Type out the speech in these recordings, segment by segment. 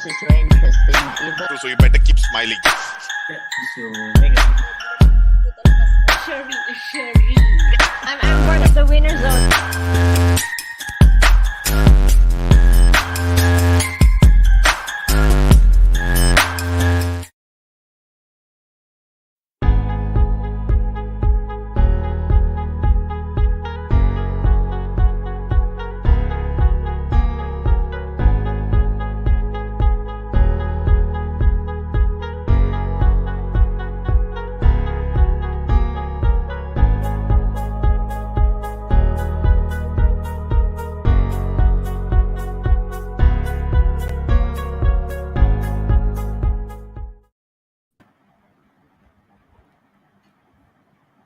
It's very interesting. So you better keep smiling. Sherry. I'm part of the winner zone.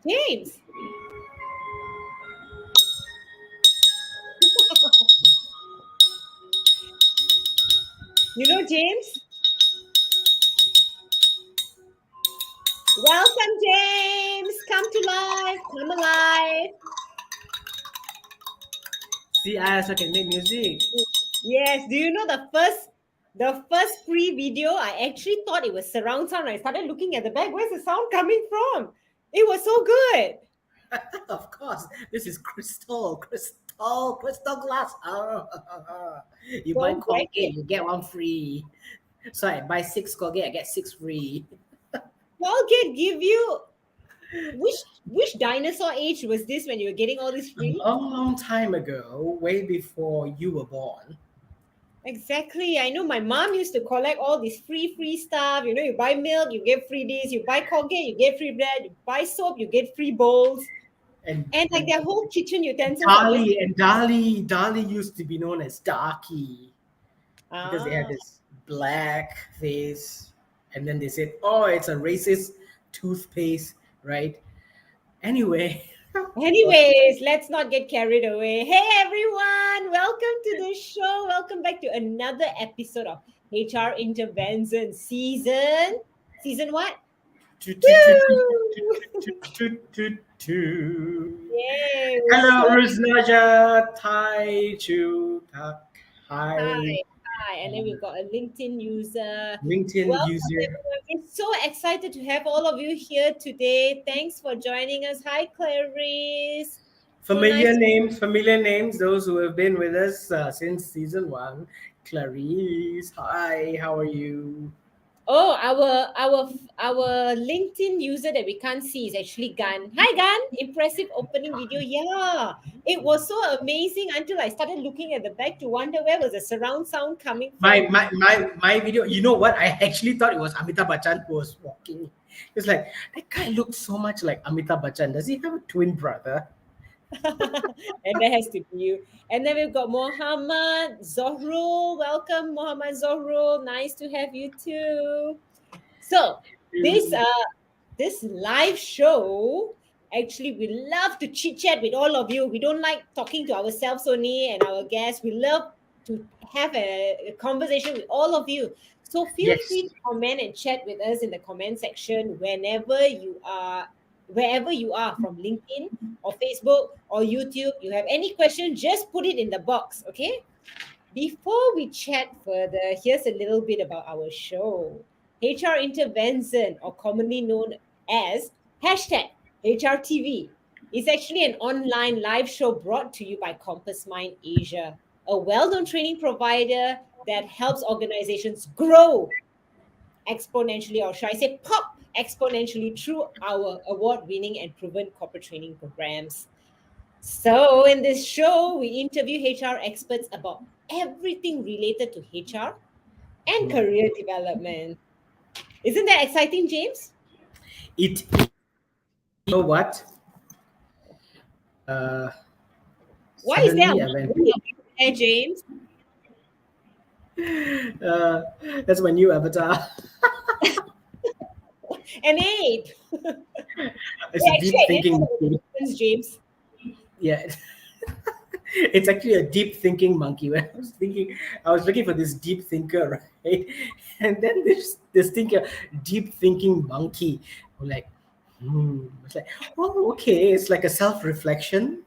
James. You know James? Welcome, James. Come to life. Come alive. See, I also can make music. Yes. Do you know the first free video? I actually thought it was surround sound. I started looking at the back. Where's the sound coming from? It was so good. Of course, this is crystal glass. You buy Don't Colgate, break it. you get one free. So I buy 6 Colgate, I get 6 free. Colgate give you which dinosaur age was this when you were getting all this A free? long time ago, way before you were born. Exactly. I know my mom used to collect all this free stuff. You know, you buy milk, you get free this. You buy Colgate, you get free bread. You buy soap, you get free bowls. And like their whole kitchen utensils are just Dali used to be known as Darky because they had this black face, and then they said, "Oh, it's a racist toothpaste," right? Anyway. Anyways, let's not get carried away. Hey everyone, welcome to the show. Welcome back to another episode of HR Intervention season what? Yay! Hello, Rusnaja, Thai, Chu, hi. Hi, and then we've got a LinkedIn user. LinkedIn Welcome, user. everyone. We're so excited to have all of you here today. Thanks for joining us. Hi, Clarice. Familiar names, those who have been with us since season 1. Clarice, hi, how are you? Oh, our LinkedIn user that we can't see is actually Gun. Hi, Gun. Impressive opening video. Yeah, it was so amazing until I started looking at the back to wonder where was the surround sound coming from. My video, you know what? I actually thought it was Amitabh Bachchan who was walking. It's like, that guy looked so much like Amitabh Bachchan. Does he have a twin brother? And that has to be you. And then we've got Mohammed Zohrul. Welcome, Mohammed Zohrul. Nice to have you too. So this live show, actually, we love to chit chat with all of you. We don't like talking to ourselves only and our guests. We love to have a conversation with all of you. So feel free to comment and chat with us in the comment section wherever you are from LinkedIn or Facebook or YouTube. You have any question, just put it in the box, okay? Before we chat further, here's a little bit about our show. HR Intervention, or commonly known as #HRTV, is actually an online live show brought to you by Compass Mind Asia, a well-known training provider that helps organizations grow exponentially, or should I say pop exponentially, through our award-winning and proven corporate training programs. So in this show, we interview HR experts about everything related to HR and career development. Isn't that exciting, James? You know what? Why is there James? That's my new avatar. An ape. It's a deep thinking monkey. James. Yeah. It's actually a deep thinking monkey. When I was looking for this deep thinker, right? And then this thinker, deep thinking monkey. I'm like, It's like, oh, okay. It's like a self-reflection.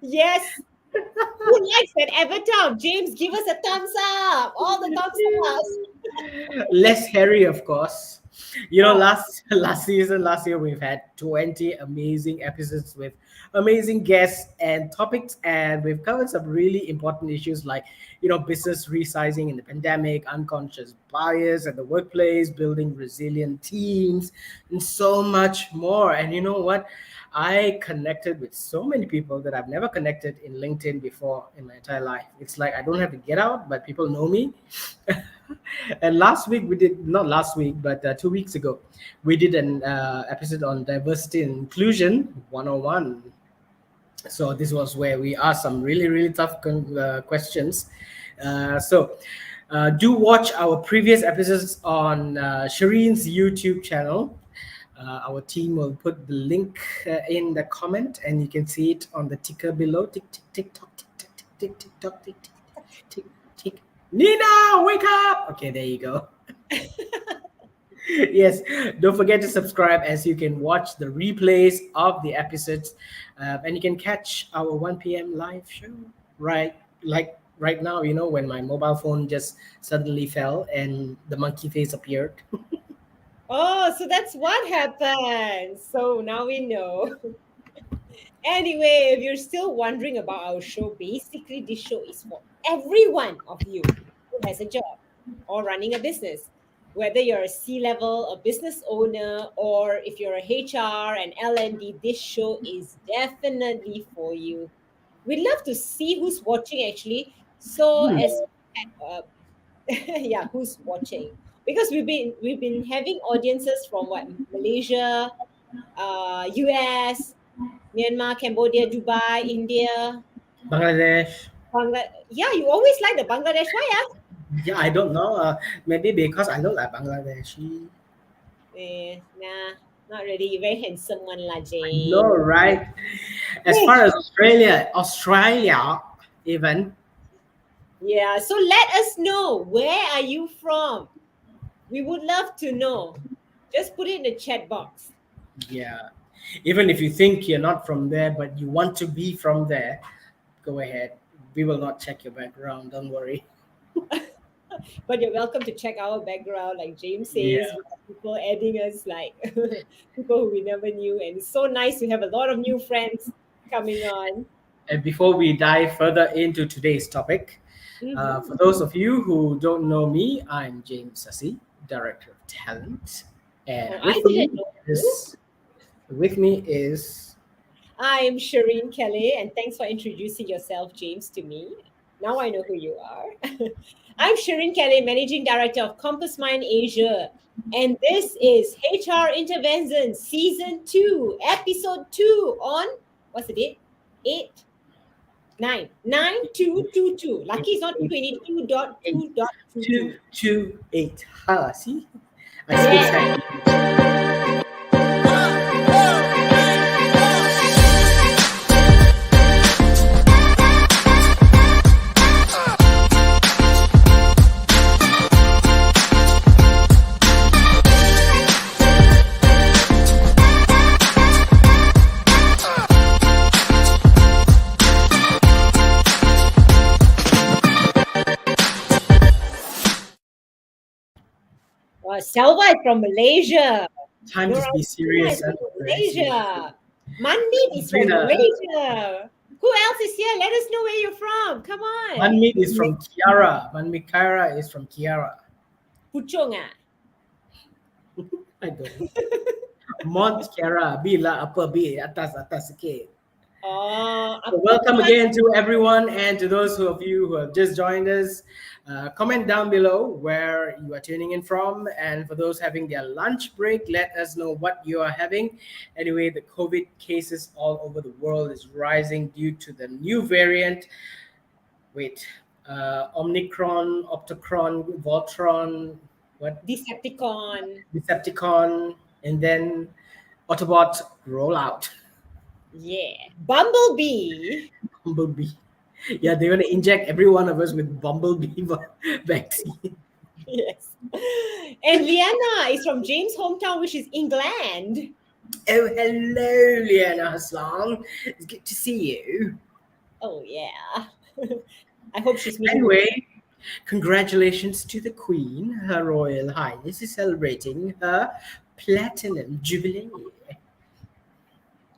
Yes. Who likes that avatar? James, give us a thumbs up. All the thumbs up. Less hairy, of course. You know, Oh, last year we've had 20 amazing episodes with amazing guests and topics, and we've covered some really important issues like, business resizing in the pandemic, unconscious bias at the workplace, building resilient teams, and so much more. And you know what? I connected with so many people that I've never connected in LinkedIn before in my entire life. It's like I don't have to get out, but people know me. And last week we did, not last week, but 2 weeks ago, we did an episode on diversity and inclusion 101. So this was where we asked some really, really tough questions. Do watch our previous episodes on Shireen's YouTube channel. Our team will put the link in the comment, and you can see it on the ticker below. Tick tick tick tock tick tick tick tick tick tock tick tick tick tick. Nina, wake up! Okay, there you go. Yes, don't forget to subscribe as you can watch the replays of the episodes, and you can catch our 1 p.m. live show right, like right now. When my mobile phone just suddenly fell and the monkey face appeared. oh, so that's what happened. So now we know. Anyway, if you're still wondering about our show, basically this show is for every one of you who has a job or running a business. Whether you're a C level, a business owner, or if you're a HR and L&D, this show is definitely for you. We'd love to see who's watching actually. So Hmm. as yeah, who's watching? Because we've been having audiences from what, Malaysia, US, Myanmar, Cambodia, Dubai, India, Bangladesh. Bangladesh. Yeah, you always like the Bangladesh. Why? Ah? Yeah, I don't know. Maybe because I look like Bangladeshi. Nah, not really. You're very handsome one, lah, I know, James. right? As Eh, far as Australia, even. yeah. So let us know, where are you from? We would love to know. Just put it in the chat box. Yeah. Even if you think you're not from there, but you want to be from there, go ahead. We will not check your background. Don't worry. But you're welcome to check our background. Like James says, Yeah. we have people adding us, like people who we never knew. And it's so nice to have a lot of new friends coming on. And before we dive further into today's topic, for Hmm. those of you who don't know me, I'm James Sassi, Director of Talent. Oh, And I with didn't me know you. is with me is I'm Shireen Kelly, and thanks for introducing yourself, James, to me. Now I know who you are. I'm Shireen Kelly, Managing Director of Compass Mind Asia, and this is HR Intervention Season 2, Episode 2 on, what's the date? 8, 9, 9222. Lucky it's not eight, eight, 22.2.22. 228. Ha, see? I speak Yeah. Chinese. Selva is from Malaysia. Time to be Nora is serious from and very serious. Malaysia. Manmeet is from Sabrina, Malaysia. Who else is here? Let us know where you're from. Come on. Manmeet is from Kiara. Manmeet Kaira is from Kiara. Puchong ah. I don't know. Mont Kiara. Bila apa bi atas atas sikit. So Apa welcome tuan? again to everyone, and to those of you who have just joined us. Comment down below where you are tuning in from, and for those having their lunch break, let us know what you are having. Anyway, the COVID cases all over the world is rising due to the new variant. Wait, Omicron, Opticron, Voltron, what? Decepticon. Decepticon, and then Autobot rollout. Yeah. Bumblebee. Bumblebee. Yeah, they're gonna inject every one of us with bumblebee vaccine. Yes. And Liana is from James' hometown, which is England. Oh, hello, Liana Hassan. It's good to see you. Oh, yeah. I hope she's meeting. Anyway, Congratulations to the Queen. Her Royal Highness is celebrating her Platinum Jubilee.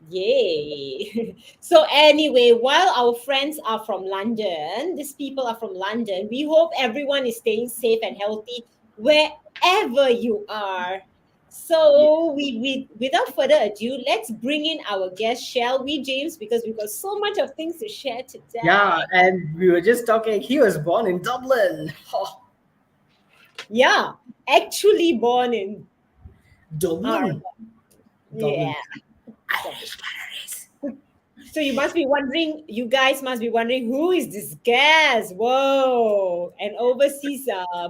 Yay. So anyway, while our friends are from London, these people are from London, we hope everyone is staying safe and healthy wherever you are. Yes. So we without further ado, let's bring in our guest, shall we, James? Because we've got so much of things to share Yeah, today. and we were just talking. He was born in Dublin. Oh, Yeah, actually born in Dublin. Ireland. Dublin. Yeah. Irish calories. So you must be wondering, you guys must be wondering, who is this guest? Whoa, an overseas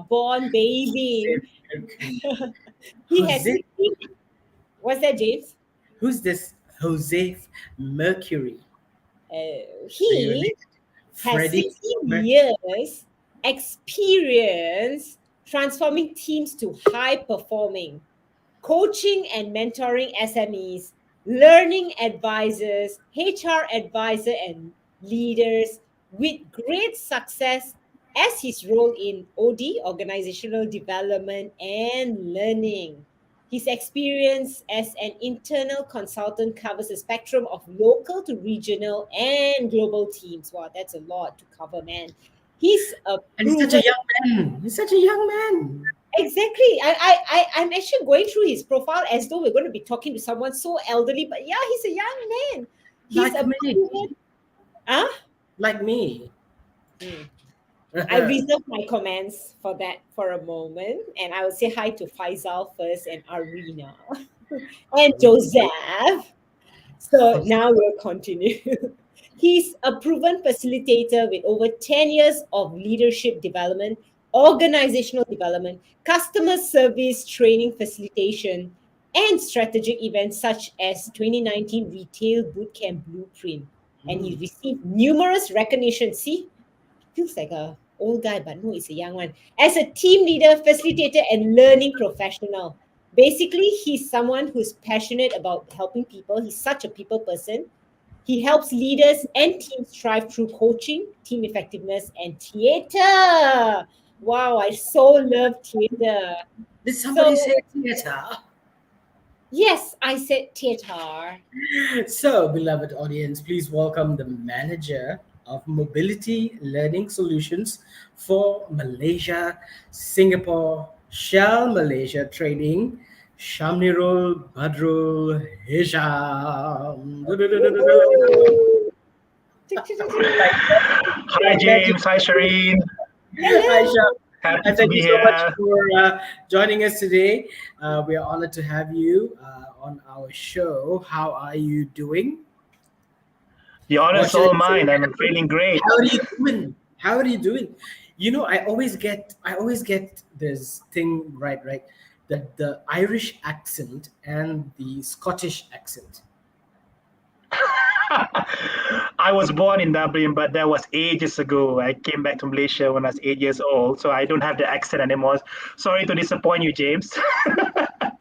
born baby. Mercury. He has Jose. 16. What's that, James? Who's this Jose Mercury? Are you He related? has Freddie 16 Mercury. years experience transforming teams to high performing, coaching and mentoring SMEs, learning advisors, HR advisor, and leaders with great success as his role in OD, organizational development and learning. His experience as an internal consultant covers a spectrum of local to regional and global teams. Wow, that's a lot to cover, man. He's a And he's such a proven. young man. He's such a young man. Exactly. I'm actually going through his profile as though we're going to be talking to someone so elderly, but yeah, he's a young man. He's Like a proven. me. Huh? Like me. Hmm. I reserve my comments for that for a moment, and I will say hi to Faisal first and Arena and Joseph. So now we'll continue. He's a proven facilitator with over 10 years of leadership development, organizational development, customer service training facilitation, and strategic events such as 2019 Retail Bootcamp Blueprint. And he Hmm. received numerous recognitions. See, feels like a old guy, but no, it's a young one. As a team leader, facilitator, and learning professional. Basically, he's someone who's passionate about helping people. He's such a people person. He helps leaders and teams thrive through coaching, team effectiveness, and theater. Wow, I so love theater. Did somebody So, say theater? yes, I said theater. So, beloved audience, please welcome the manager of Mobility Learning Solutions for Malaysia, Singapore, Shell Malaysia Trading, Shamnirul Badrul Hisham. Woohoo! Tick, tick, tick, tick. Hi, James. Hi, Shireen. Hi, Sham. Hello. Happy And to thank you be so much here. for joining us today. We are honored to have you on our show. How are you doing? The honor Or is should I all say, mine. I'm feeling great. how are you doing? How are you doing? You know, I always get this thing right, that the Irish accent and the Scottish accent. I was born in Dublin, but that was ages ago. I came back to Malaysia when I was 8 years old, so I don't have the accent anymore. Sorry to disappoint you, James.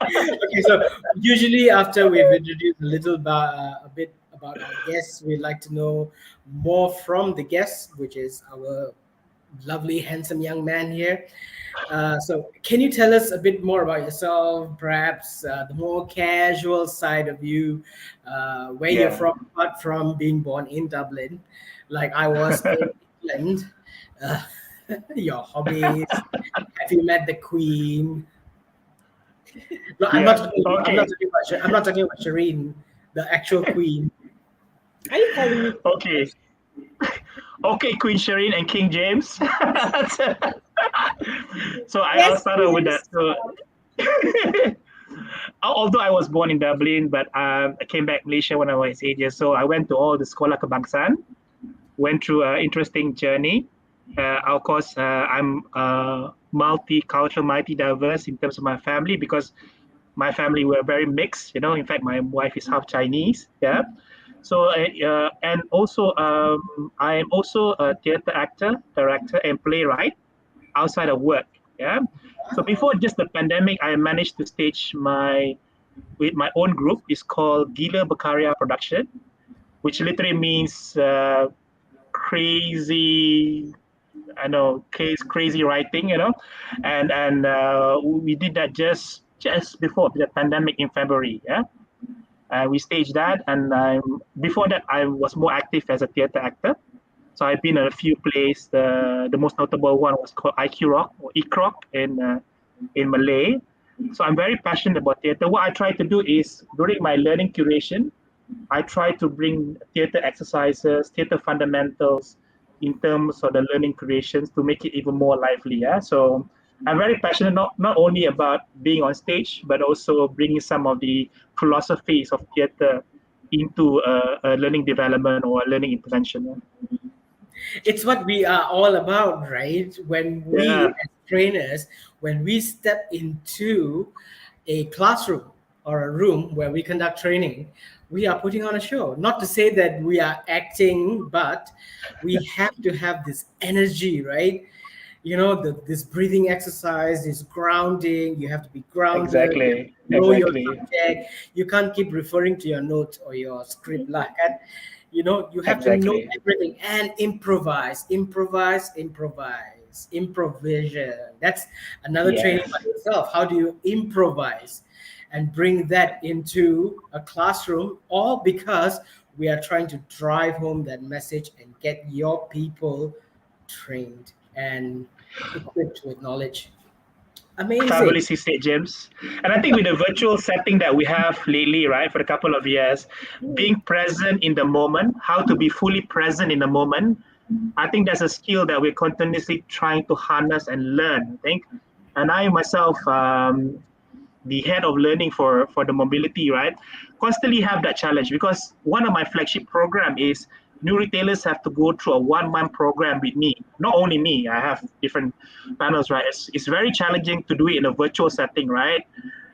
Okay, so usually after we've introduced a bit about our guests, we'd like to know more from the guests, which is our lovely, handsome young man here. So, can you tell us a bit more about yourself, perhaps the more casual side of you, where you're Yeah. from, apart from being born in Dublin, like I was in England, uh, your hobbies, have you met the Queen? No, I'm not Yeah. talking. I'm not Okay. talking about. I'm not talking about Shireen, the actual Queen. Are you calling me? Okay. Okay, Queen Shireen and King James. So I'll Yes, start out with that. please. So although I was born in Dublin, but I came back to Malaysia when I was 8 years. So I went to all the Sekolah Kebangsaan, went through an interesting journey. Of course, I'm multicultural, multi-diverse in terms of my family because my family were very mixed. In fact, my wife is half Chinese. Yeah. So and also I am also a theater actor, director, and playwright outside of work. Yeah. So before just the pandemic, I managed to stage my with my own group. It's called Gila Bekaria Production, which literally means crazy I know crazy writing, and we did that just before the pandemic in February. Yeah, we staged that, and before that I was more active as a theater actor. So I've been in a few plays. The most notable one was called IQ Rock or Ikrok in Malay. So I'm very passionate about theater. What I try to do is during my learning curation, I try to bring theater exercises, theater fundamentals in terms of the learning creations to make it even more lively. Yeah. So I'm very passionate not only about being on stage, but also bringing some of the philosophies of theater into a learning development or a learning intervention. It's what we are all about, right? When we Yeah, as trainers, when we step into a classroom or a room where we conduct training, we are putting on a show. Not to say that we are acting, but we have to have this energy, right? This breathing exercise, this grounding. You have to be grounded. You have exactly, to know your exactly, subject. You can't keep referring to your notes or your script like that. You have to know exactly. everything and improvise. Improvisation. That's another training by Yes. itself. How do you improvise and bring that into a classroom? All because we are trying to drive home that message and get your people trained and equipped with knowledge. Amazing. Fabulous, you said, James. And I think with the virtual setting that we have lately, right, for a couple of years, Mm. being present in the moment, how to be fully present in the moment, I think that's a skill that we're continuously trying to harness and learn, I think. And I myself, the head of learning for the mobility, right, constantly have that challenge because one of my flagship program is new retailers have to go through a 1 month program with me. Not only me, I have different panels, right? It's very challenging to do it in a virtual setting, right?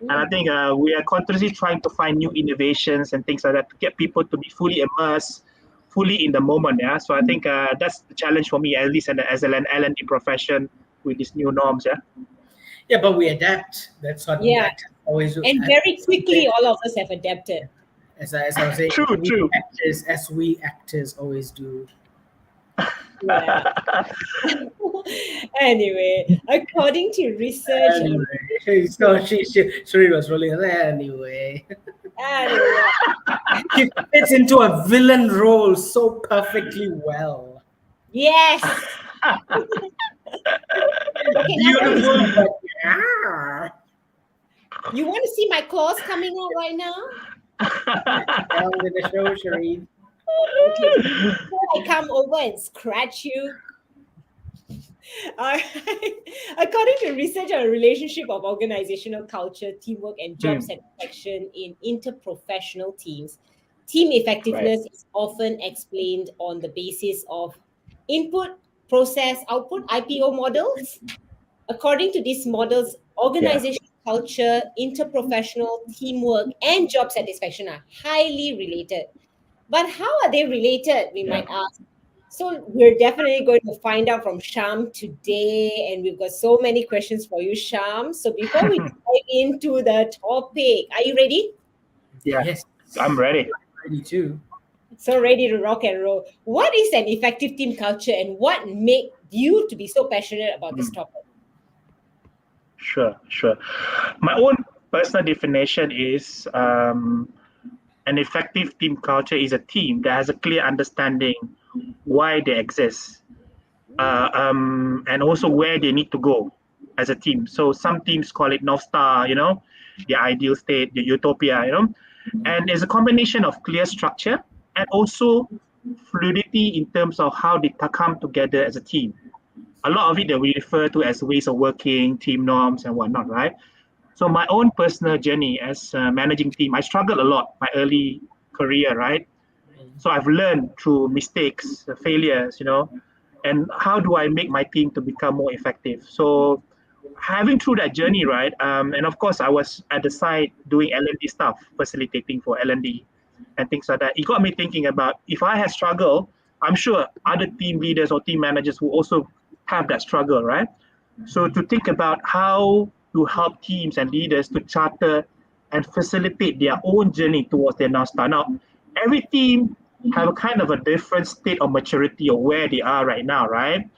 And I Mm. think we are continuously trying to find new innovations and things like that to get people to be fully immersed, fully in the moment. Yeah. So I think that's the challenge for me, at least as an L&D profession with these new norms. Yeah. Yeah, but we adapt. That's what we Yeah, act always do. and very quickly, all of us have adapted. As I was saying, True. True. as we actors always do. Yeah. Anyway, according to research, Anyway, so she was rolling. Anyway, anyway, he fits into a villain role so perfectly well. yes. Okay, now let me Beautiful, see. but yeah. You want to see my claws coming out right now? Down with the show, Sharif. Okay, before I come over and scratch you. All right. According to research on the relationship of organizational culture, teamwork, and job Hmm. satisfaction in interprofessional teams, team Right. effectiveness is often explained on the basis of input, process, output, IPO models. According to these models, Yeah. organizational culture, interprofessional teamwork, and job satisfaction are highly related. But how are they related, we Yeah. might ask? So we're definitely going to find out from Sham today, and we've got so many questions for you, Sham. So before we dive into the topic, are you ready? Yeah. Yes, I'm ready. ready too. So ready to rock and roll. What is an effective team culture, and what made you to be so passionate about this Hmm. topic? Sure. Sure. My own personal definition is an effective team culture is a team that has a clear understanding why they exist, and also where they need to go as a team. So some teams call it North Star, the ideal state, the utopia, and there's a combination of clear structure and also fluidity in terms of how they come together as a team. A lot of it that we refer to as ways of working, team norms, and whatnot, right? So my own personal journey as managing team, I struggled a lot my early career, right? So I've learned through mistakes, failures, and how do I make my team to become more effective. So having through that journey, right, and of course I was at the side doing L&D stuff, facilitating for L&D and things like that. It got me thinking about if I had struggled, I'm sure other team leaders or team managers will also have that struggle, right? So to think about how to help teams and leaders to charter and facilitate their own journey towards their North Star. Now, every team have a kind of a different state of maturity of where they are right now, right?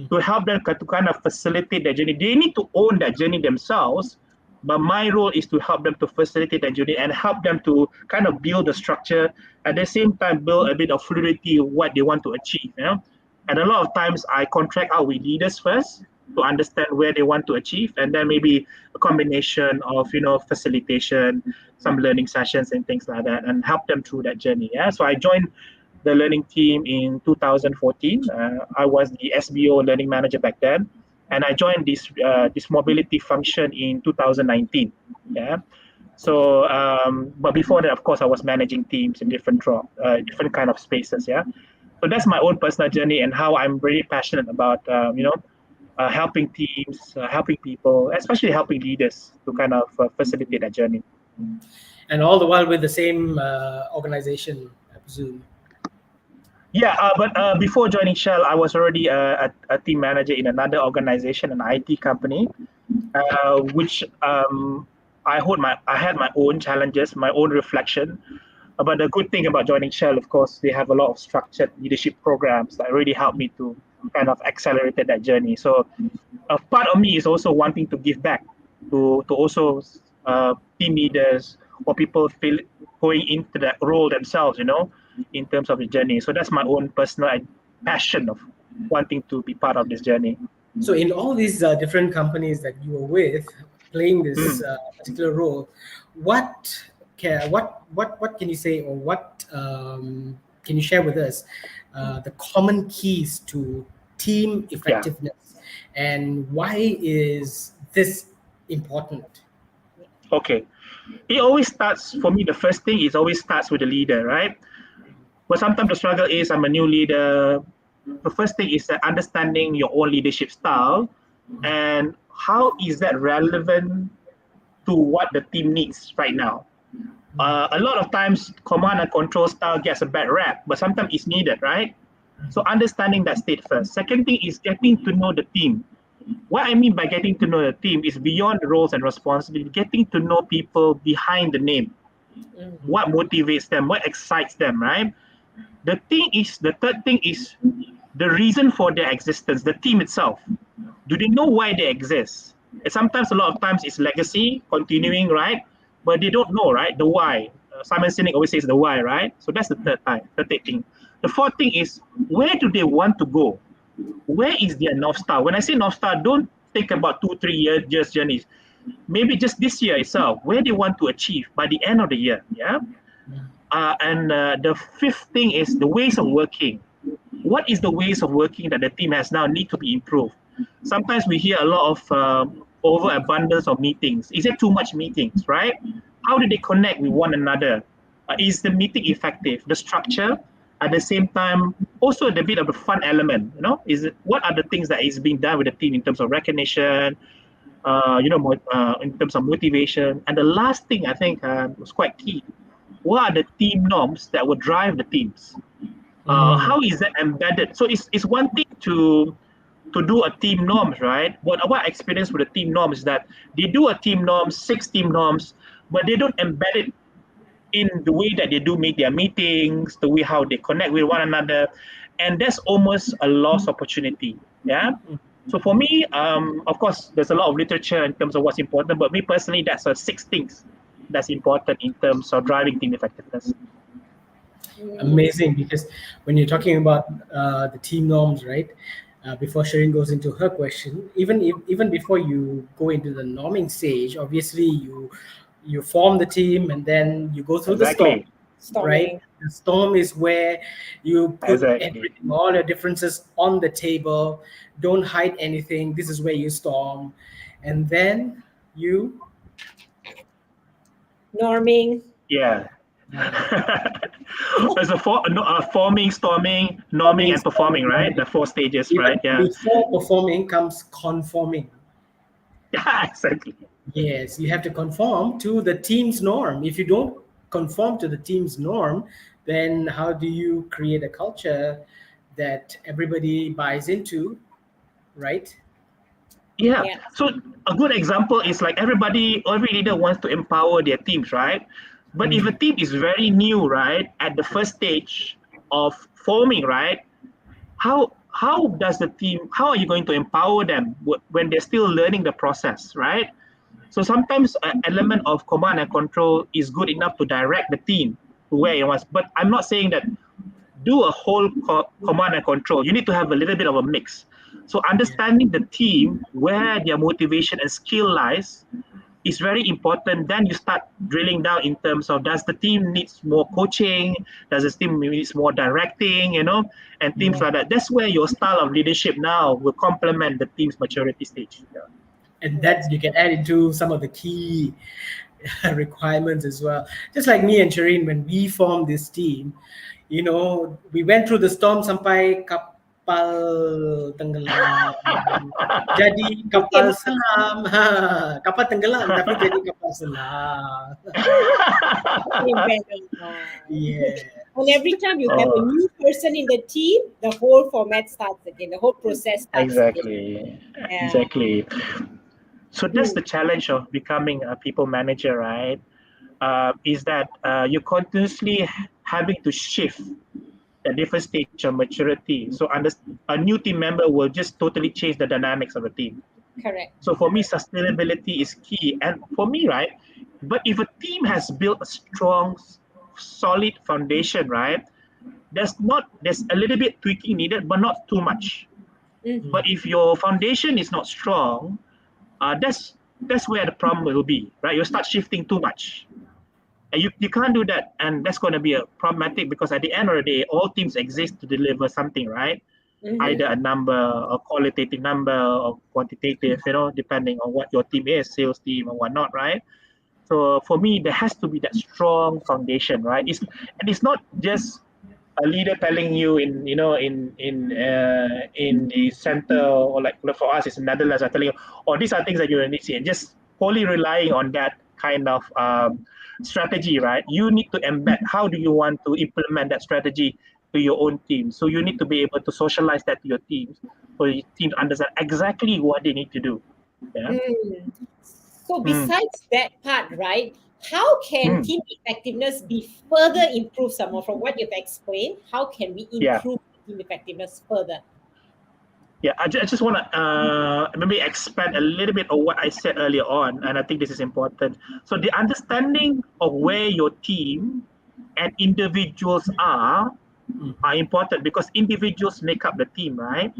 to help them to kind of facilitate that journey. They need to own that journey themselves, but my role is to help them to facilitate that journey and help them to kind of build the structure, at the same time build a bit of fluidity of what they want to achieve. And a lot of times I contract out with leaders first to understand where they want to achieve, and then maybe a combination of facilitation, some learning sessions and things like that, and help them through that journey. So I joined the learning team in 2014. I was the SBO learning manager back then, and I joined this mobility function in 2019. So, but before that, of course, I was managing teams in different kind of spaces. So that's my own personal journey and how I'm really passionate about helping teams, helping people, especially helping leaders to kind of facilitate that journey. And all the while with the same organization, I presume. Yeah, but before joining Shell, I was already a team manager in another organization, an IT company, which I had my own challenges, my own reflection. But the good thing about joining Shell, of course, they have a lot of structured leadership programs that really helped me to kind of accelerate that journey. So a part of me is also wanting to give back to also team leaders or people feel going into that role themselves, in terms of the journey. So that's my own personal passion of wanting to be part of this journey. So in all these different companies that you were with, playing this particular role, what can you say, or what can you share with us the common keys to team effectiveness, and why is this important? Okay, it always starts, for me, the first thing is always starts with the leader, right? But sometimes the struggle is I'm a new leader. The first thing is understanding your own leadership style and how is that relevant to what the team needs right now. A lot of times command and control style gets a bad rap, but sometimes it's needed, right? So understanding that state first. Second thing is getting to know the team. What I mean by getting to know the team is beyond the roles and responsibilities, getting to know people behind the name. What motivates them, what excites them, right? The third thing is the reason for their existence, the team itself. Do they know why they exist? And sometimes, a lot of times, it's legacy, continuing, right? But they don't know, right? The why. Simon Sinek always says the why, right? So that's the third thing. The fourth thing is, where do they want to go? Where is their North Star? When I say North Star, don't think about 2-3 years journeys. Maybe just this year itself, where they want to achieve by the end of the year, and the fifth thing is the ways of working. What is the ways of working that the team has now need to be improved? Sometimes we hear a lot of overabundance of meetings. Is there too much meetings, right? How do they connect with one another? Is the meeting effective? The structure, at the same time, also the bit of the fun element. What are the things that is being done with the team in terms of recognition, in terms of motivation? And the last thing I think was quite key. What are the team norms that will drive the teams? How is that embedded? So it's one thing to do a team norms, right? What I experience with the team norms is that they do a team norms, 6 team norms, but they don't embed it in the way that they do make their meetings, the way how they connect with one another, and that's almost a lost opportunity. So for me, of course, there's a lot of literature in terms of what's important, but me personally, that's 6 things that's important in terms of driving team effectiveness. Amazing, because when you're talking about the team norms, right? Before Shireen goes into her question, even before you go into the norming stage, obviously you form the team and then you go through the storm, right? The storm is where you put everything, all your differences on the table. Don't hide anything. This is where you storm, and then you norming. There's forming, storming, norming, and performing, right? The 4 stages, right? Before performing comes conforming. Exactly. Yes, you have to conform to the team's norm. If you don't conform to the team's norm, then how do you create a culture that everybody buys into, right? Yeah. So a good example is like every leader wants to empower their teams, right? But if a team is very new, right, at the first stage of forming, right, how how does the team, how are you going to empower them when they're still learning the process, right? So sometimes an element of command and control is good enough to direct the team to where it wants. But I'm not saying that do a whole command and control. You need to have a little bit of a mix. So understanding the team, where their motivation and skill lies, is very important. Then you start drilling down in terms of, does the team needs more coaching? Does the team needs more directing? And things like that. That's where your style of leadership now will complement the team's maturity stage. Yeah. And that you can add into some of the key requirements as well. Just like me and Shireen, when we formed this team, we went through the storm sampai kapal tenggelam. Jadi kapal selam. Kapal tenggelam tapi jadi kapal selam. Yeah. And every time you have a new person in the team, the whole format starts again. The whole process starts again. Exactly. So that's the challenge of becoming a people manager, right? Is that you're continuously having to shift at different stage of maturity. So a new team member will just totally change the dynamics of the team. Correct. So for me, sustainability is key. And for me, right, but if a team has built a strong, solid foundation, right, there's a little bit tweaking needed, but not too much. Mm-hmm. But if your foundation is not strong, that's where the problem will be, right? You'll start shifting too much. And you can't do that. And that's going to be a problematic, because at the end of the day, all teams exist to deliver something, right? Mm-hmm. Either a number, a qualitative number, or quantitative, depending on what your team is, sales team or whatnot, right? So for me, there has to be that strong foundation, right? It's not just a leader telling you in the center, or like for us, it's in Netherlands, are telling you, these are things that you need to see, and just wholly relying on that kind of strategy, right? You need to embed, how do you want to implement that strategy to your own team? So you need to be able to socialize that to your teams, for your team to understand exactly what they need to do. Yeah. So besides that part, right, how can team effectiveness be further improved some more from what you've explained? How can we improve team effectiveness further? Yeah, I just want to maybe expand a little bit on what I said earlier on, and I think this is important. So the understanding of where your team and individuals are important, because individuals make up the team, right?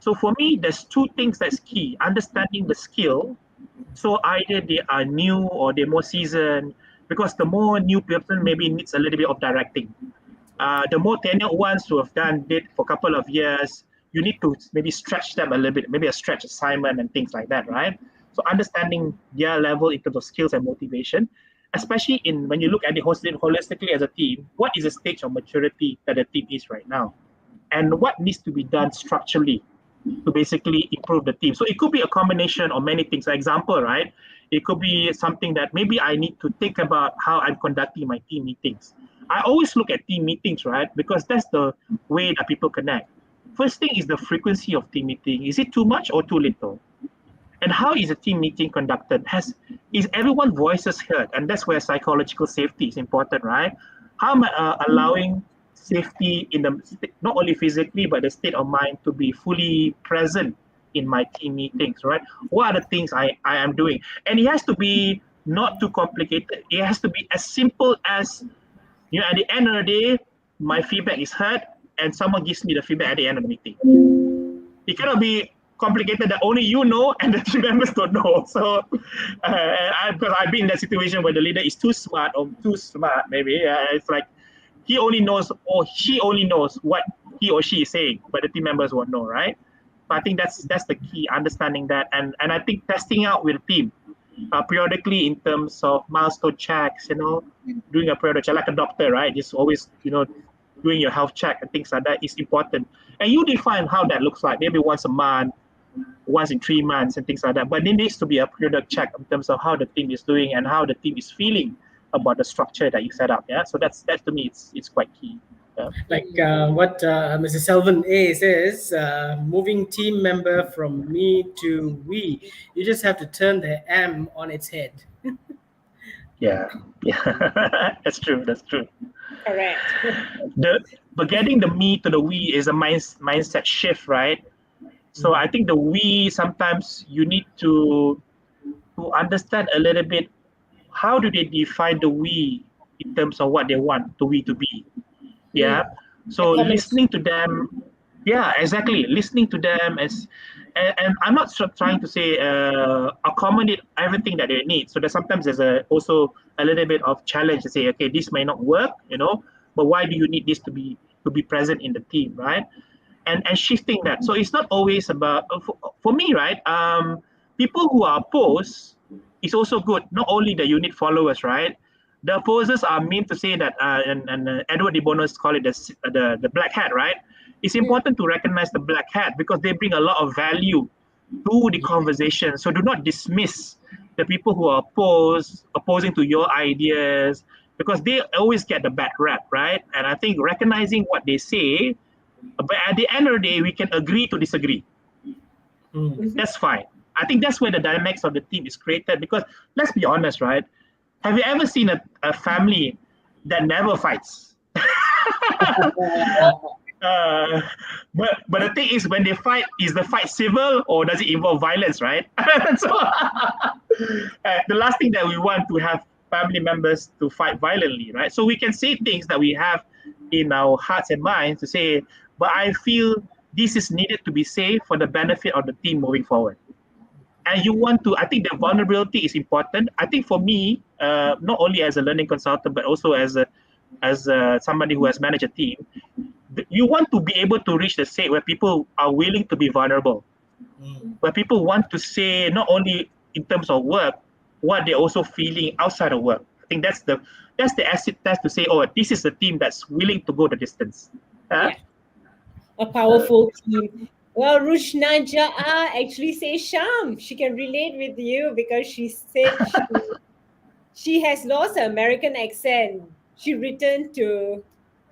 So for me, there's two things that's key: understanding the skill. So either they are new or they're more seasoned, because the more new person maybe needs a little bit of directing. The more tenured ones who have done it for a couple of years, you need to maybe stretch them a little bit, maybe a stretch assignment and things like that, right? So understanding their level in terms of skills and motivation, especially when you look at it holistically as a team, what is the stage of maturity that the team is right now? And what needs to be done structurally to basically improve the team? So it could be a combination of many things. For example, right? It could be something that maybe I need to think about how I'm conducting my team meetings. I always look at team meetings, right? Because that's the way that people connect. First thing is the frequency of team meeting. Is it too much or too little? And how is a team meeting conducted? Is everyone's voices heard? And that's where psychological safety is important, right? How am I allowing safety in not only physically, but the state of mind to be fully present in my team meetings, right? What are the things I am doing? And it has to be not too complicated. It has to be as simple as, at the end of the day, my feedback is heard, and someone gives me the feedback at the end of the meeting. It cannot be complicated that only you know and the team members don't know. So, because I've been in that situation where the leader is too smart, maybe. It's like he only knows, or she only knows what he or she is saying, but the team members won't know, right? But I think that's the key, understanding that, and I think testing out with the team periodically in terms of milestone checks, doing a periodic check, like a doctor, right? Just always, doing your health check and things like that is important. And you define how that looks like, maybe once a month, once in 3 months and things like that. But there needs to be a periodic check in terms of how the team is doing and how the team is feeling about the structure that you set up. Yeah, so that's to me, it's quite key. Yeah. Like what Mrs. Selvin A says, moving team member from me to we. You just have to turn the M on its head. Yeah, that's true. Correct. But getting the me to the we is a mindset shift, right? So I think the we, sometimes you need to understand a little bit, how do they define the we in terms of what they want the we to be. Yeah. The So comments. listening to them, yeah, exactly. Listening to them and I'm not trying to say accommodate everything that they need. So that sometimes there's also a little bit of challenge to say, okay, this may not work, but why do you need this to be present in the team, right? And shifting that. So it's not always about for me, right? People who are opposed is also good. Not only the unit followers, right? The opposers are meant to say that, and Edward de Bono's call it the black hat, right? It's important to recognize the black hat because they bring a lot of value to the conversation. So do not dismiss the people who are opposing to your ideas, because they always get the bad rap, right? And I think recognizing what they say, but at the end of the day, we can agree to disagree. That's fine. I think that's where the dynamics of the team is created. Because let's be honest, right? Have you ever seen a family that never fights? But the thing is, when they fight, is the fight civil or does it involve violence, right? So the last thing that we want to have family members to fight violently, right? So we can say things that we have in our hearts and minds to say, but I feel this is needed to be said for the benefit of the team moving forward. And you want to, I think the vulnerability is important. I think for me, not only as a learning consultant, but also as somebody who has managed a team, you want to be able to reach the state where people are willing to be vulnerable, where people want to say not only in terms of work, what they're also feeling outside of work. I think that's the acid test to say, oh, this is a team that's willing to go the distance. Yeah. A powerful team. Well, Rushnaja actually says Sham. She can relate with you because she said she has lost her American accent. She returned to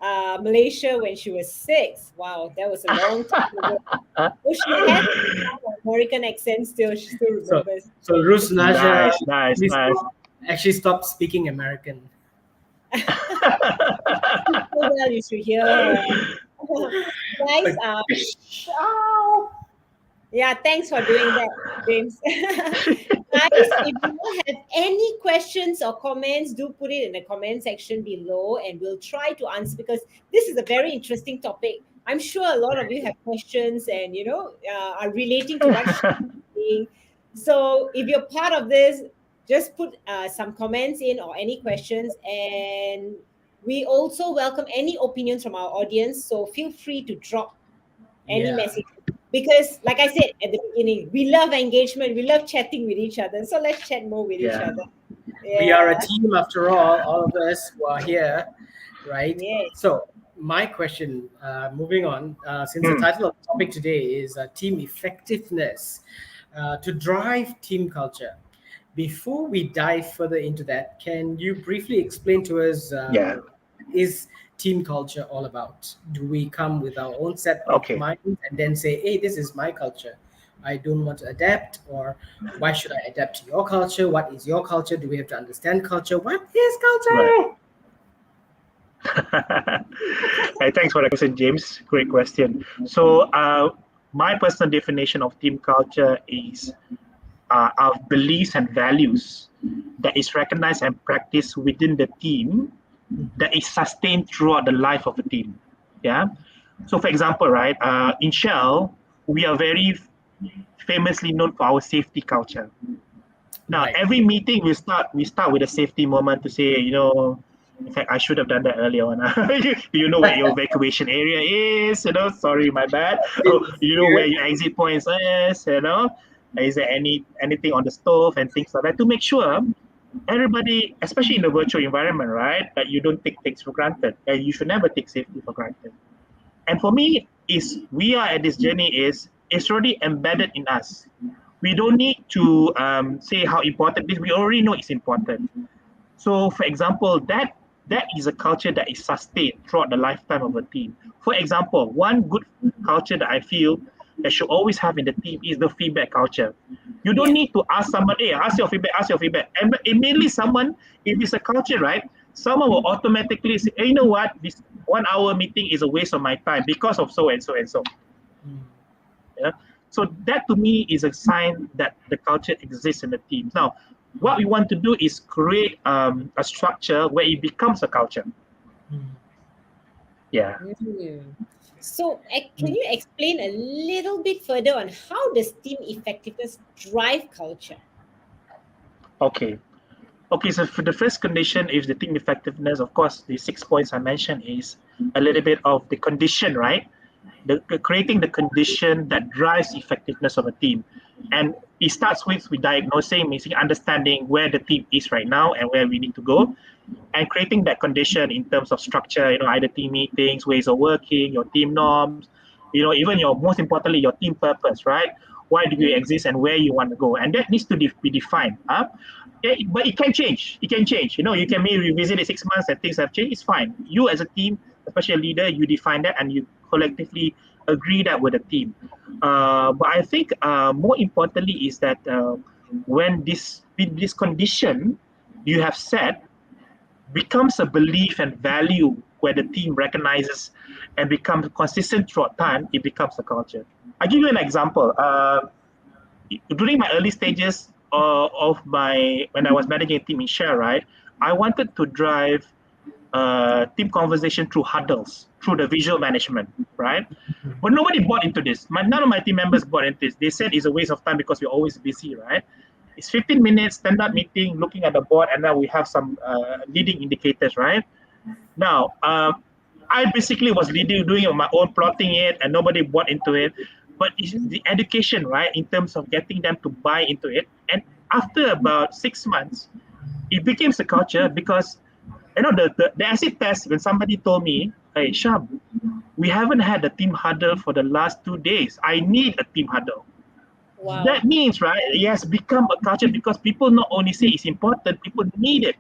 Malaysia when she was 6. Wow, that was a long time ago. Oh, she has an American accent still. She still remembers. So Rus Naja Nice. actually stopped speaking American. Well, you should hear her. Guys, yeah, thanks for doing that, James. Guys, if you have any questions or comments, do put it in the comment section below and we'll try to answer, because this is a very interesting topic. I'm sure a lot of you have questions and, are relating to what she's saying. So if you're part of this, just put some comments in or any questions. And we also welcome any opinions from our audience. So feel free to drop any message. Because, like I said at the beginning, we love engagement. We love chatting with each other. So let's chat more with each other. Yeah. We are a team after all of us who are here, right? Yes. So my question, moving on, since the title of the topic today is team effectiveness, to drive team culture. Before we dive further into that, can you briefly explain to us is team culture all about? Do we come with our own set of minds and then say, hey, this is my culture, I don't want to adapt, or why should I adapt to your culture? What is your culture? Do we have to understand culture? What is culture? Hey, thanks for the question, James. Great question. So my personal definition of team culture is our beliefs and values that is recognized and practiced within the team, that is sustained throughout the life of a team. Yeah. So, for example, right, in Shell, we are very famously known for our safety culture. Now, every meeting we start with a safety moment to say, in fact, I should have done that earlier on. You know where your evacuation area is, sorry, my bad. You know where your exit points is, is there anything on the stove and things like that, to make sure everybody, especially in the virtual environment, right, that you don't take things for granted, and you should never take safety for granted. And for me, we are at this journey it's already embedded in us. We don't need to say how important this. We already know it's important. So, for example, that is a culture that is sustained throughout the lifetime of a team. For example, one good culture that I feel that should always have in the team is the feedback culture. You don't need to ask someone, hey, ask your feedback. And immediately someone, if it's a culture, right, someone will automatically say, hey, you know what, this 1 hour meeting is a waste of my time because of so and so and so. Yeah. So that to me is a sign that the culture exists in the team. Now, what we want to do is create a structure where it becomes a culture. Yeah. So, can you explain a little bit further on how does team effectiveness drive culture? Okay. Okay, so for the first condition is the team effectiveness. Of course, the 6 points I mentioned is a little bit of the condition, right? Creating the condition that drives effectiveness of a team. And it starts with diagnosing, meaning understanding where the team is right now and where we need to go, and creating that condition in terms of structure, either team meetings, ways of working, your team norms, even most importantly, your team purpose, right? Why do you exist and where you want to go? And that needs to be defined. But it can change. It can change. You can maybe revisit it 6 months and things have changed. It's fine. You as a team, especially a leader, you define that and you collectively agree that with the team. But I think more importantly is that when this condition you have set becomes a belief and value where the team recognizes and becomes consistent throughout time, it becomes a culture. I'll give you an example. During my early stages when I was managing a team in Share, right, I wanted to drive team conversation through huddles, through the visual management, right? But nobody bought into this. None of my team members bought into this. They said it's a waste of time because we're always busy, right? It's 15 minutes, stand-up meeting, looking at the board, and now we have some leading indicators, right? Now, I basically was doing my own plotting it, and nobody bought into it. But it's the education, right, in terms of getting them to buy into it. And after about 6 months, it became a culture because, the acid test, when somebody told me, hey, Sham, we haven't had a team huddle for the last 2 days. I need a team huddle. Wow. That means, right, it has become a culture because people not only say it's important, people need it